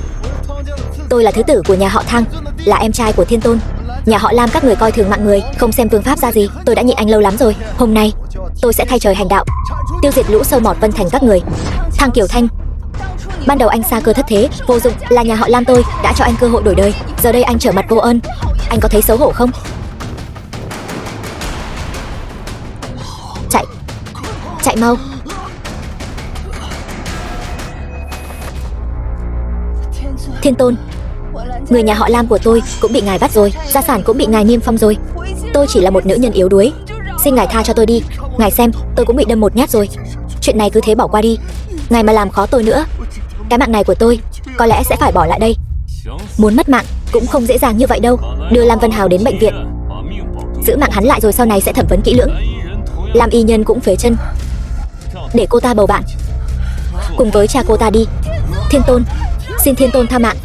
Tôi là thứ tử của nhà họ Thăng, là em trai của Thiên Tôn. Nhà họ Lam các người coi thường mạng người, không xem phương pháp ra gì. Tôi đã nhịn anh lâu lắm rồi. Hôm nay tôi sẽ thay trời hành đạo, tiêu diệt lũ sâu mọt Vân Thành các người. Thăng Kiều Thanh, ban đầu anh xa cơ thất thế, vô dụng, là nhà họ Lam tôi đã cho anh cơ hội đổi đời. Giờ đây anh trở mặt vô ơn, anh có thấy xấu hổ không? Chạy, chạy mau. Thiên Tôn, người nhà họ Lam của tôi cũng bị ngài bắt rồi, gia sản cũng bị ngài niêm phong rồi. Tôi chỉ là một nữ nhân yếu đuối, xin ngài tha cho tôi đi. Ngài xem, tôi cũng bị đâm một nhát rồi. Chuyện này cứ thế bỏ qua đi. Ngài mà làm khó tôi nữa, cái mạng này của tôi có lẽ sẽ phải bỏ lại đây. Muốn mất mạng cũng không dễ dàng như vậy đâu. Đưa Lam Vân Hào đến bệnh viện, giữ mạng hắn lại rồi sau này sẽ thẩm vấn kỹ lưỡng. Lam y nhân cũng phế chân, để cô ta bầu bạn cùng với cha cô ta đi. Thiên Tôn, xin Thiên Tôn tha mạng.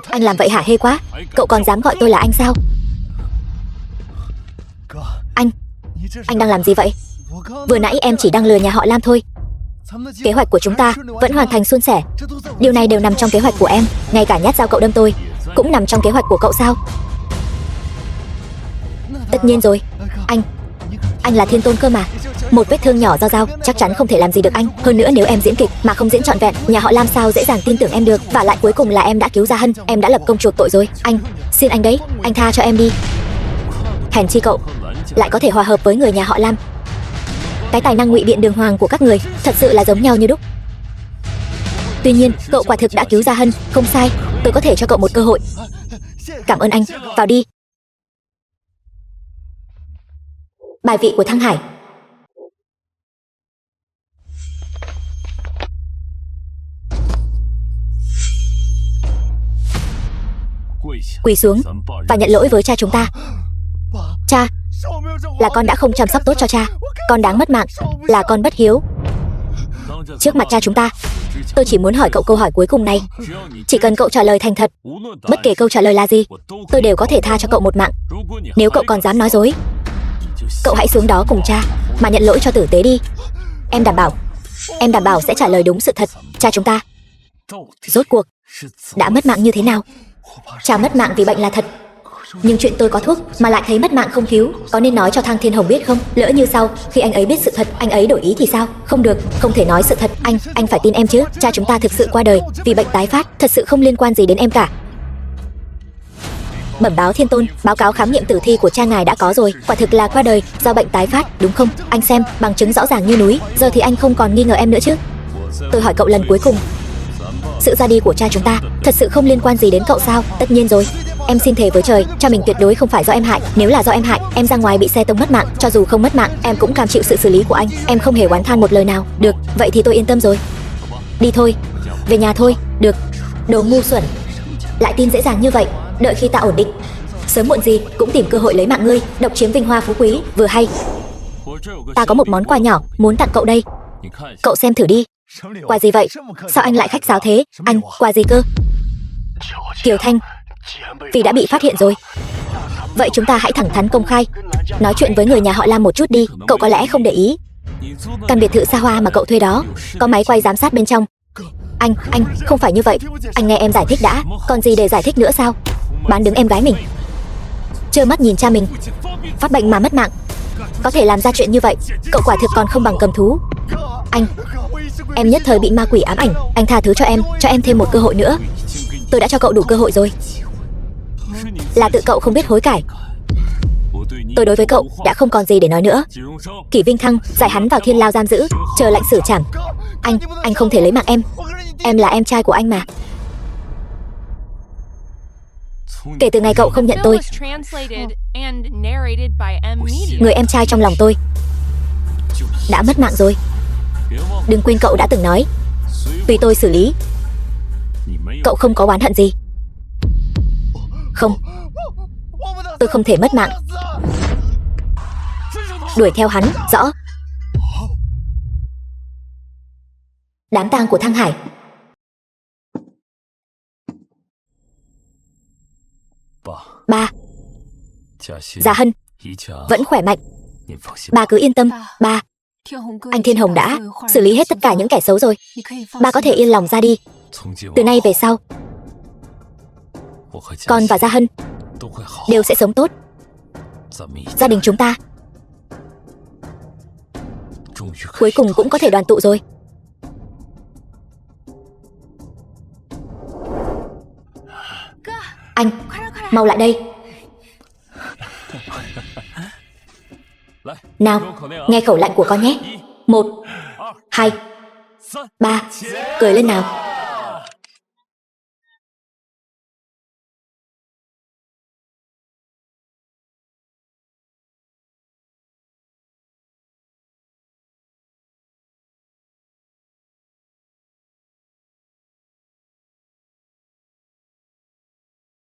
Anh làm vậy hả? Hê quá. Cậu còn dám gọi tôi là anh sao? Anh đang làm gì vậy? Vừa nãy em chỉ đang lừa nhà họ Lam thôi. Kế hoạch của chúng ta vẫn hoàn thành suôn sẻ. Điều này đều nằm trong kế hoạch của em. Ngay cả nhát dao cậu đâm tôi cũng nằm trong kế hoạch của cậu sao? Tất nhiên rồi. Anh là Thiên Tôn cơ mà. Một vết thương nhỏ do dao chắc chắn không thể làm gì được anh. Hơn nữa nếu em diễn kịch mà không diễn trọn vẹn, nhà họ Lam sao dễ dàng tin tưởng em được. Và lại cuối cùng là em đã cứu Gia Hân. Em đã lập công chuộc tội rồi. Anh, xin anh đấy, anh tha cho em đi. Hèn chi cậu lại có thể hòa hợp với người nhà họ Lam. Cái tài năng ngụy biện đường hoàng của các người thật sự là giống nhau như đúc. Tuy nhiên cậu quả thực đã cứu Gia Hân. Không sai, tôi có thể cho cậu một cơ hội. Cảm ơn anh. Vào đi. Bài vị của Thăng Hải. Quỳ xuống và nhận lỗi với cha chúng ta. Cha, là con đã không chăm sóc tốt cho cha. Con đáng mất mạng. Là con bất hiếu. Trước mặt cha chúng ta, tôi chỉ muốn hỏi cậu câu hỏi cuối cùng này. Chỉ cần cậu trả lời thành thật, bất kể câu trả lời là gì, tôi đều có thể tha cho cậu một mạng. Nếu cậu còn dám nói dối, cậu hãy xuống đó cùng cha mà nhận lỗi cho tử tế đi. Em đảm bảo sẽ trả lời đúng sự thật. Cha chúng ta rốt cuộc đã mất mạng như thế nào? Cha mất mạng vì bệnh là thật, nhưng chuyện tôi có thuốc mà lại thấy mất mạng không cứu, có nên nói cho Thang Thiên Hồng biết không? Lỡ như sau khi anh ấy biết sự thật, anh ấy đổi ý thì sao? Không được, không thể nói sự thật. Anh phải tin em chứ. Cha chúng ta thực sự qua đời vì bệnh tái phát, thật sự không liên quan gì đến em cả. Bẩm báo Thiên Tôn, báo cáo khám nghiệm tử thi của cha ngài đã có rồi. Quả thực là qua đời do bệnh tái phát, đúng không? Anh xem, bằng chứng rõ ràng như núi. Giờ thì anh không còn nghi ngờ em nữa chứ? Tôi hỏi cậu lần cuối cùng, sự ra đi của cha chúng ta thật sự không liên quan gì đến cậu sao? Tất nhiên rồi. Em xin thề với trời, cha mình tuyệt đối không phải do em hại. Nếu là do em hại, em ra ngoài bị xe tông mất mạng. Cho dù không mất mạng, em cũng cam chịu sự xử lý của anh. Em không hề oán than một lời nào. Được, vậy thì tôi yên tâm rồi. Đi thôi, về nhà thôi. Được. Đồ ngu xuẩn, lại tin dễ dàng như vậy. Đợi khi ta ổn định, sớm muộn gì cũng tìm cơ hội lấy mạng ngươi, độc chiếm vinh hoa phú quý. Vừa hay, ta có một món quà nhỏ muốn tặng cậu đây. Cậu xem thử đi. Quà gì vậy? Sao anh lại khách sáo thế? Anh, quà gì cơ? Kiều Thanh, vì đã bị phát hiện rồi. Vậy chúng ta hãy thẳng thắn công khai, nói chuyện với người nhà họ Lam một chút đi. Cậu có lẽ không để ý, căn biệt thự xa hoa mà cậu thuê đó có máy quay giám sát bên trong. Anh, không phải như vậy. Anh nghe em giải thích đã. Còn gì để giải thích nữa sao? Bán đứng em gái mình, trơ mắt nhìn cha mình phát bệnh mà mất mạng, có thể làm ra chuyện như vậy. Cậu quả thực còn không bằng cầm thú. Anh, em nhất thời bị ma quỷ ám ảnh. Anh tha thứ cho em thêm một cơ hội nữa. Tôi đã cho cậu đủ cơ hội rồi. Là tự cậu không biết hối cải. Tôi đối với cậu đã không còn gì để nói nữa. Kỷ Vinh Thăng, giải hắn vào thiên lao giam giữ, chờ lệnh xử trảm. Anh không thể lấy mạng em. Em là em trai của anh mà. Kể từ ngày cậu không nhận tôi, người em trai trong lòng tôi đã mất mạng rồi. Đừng quên cậu đã từng nói, tùy tôi xử lý. Cậu không có oán hận gì. Không, tôi không thể mất mạng. Đuổi theo hắn, rõ. Đám tang của Thăng Hải. Ba, Gia Hân vẫn khỏe mạnh. Ba cứ yên tâm. Ba, anh Thiên Hồng đã xử lý hết tất cả những kẻ xấu rồi. Ba có thể yên lòng ra đi. Từ nay về sau, con và Gia Hân đều sẽ sống tốt. Gia đình chúng ta cuối cùng cũng có thể đoàn tụ rồi. Anh, mau lại đây. Nào, nghe khẩu lệnh của con nhé. 1, 2, 3, cười lên nào.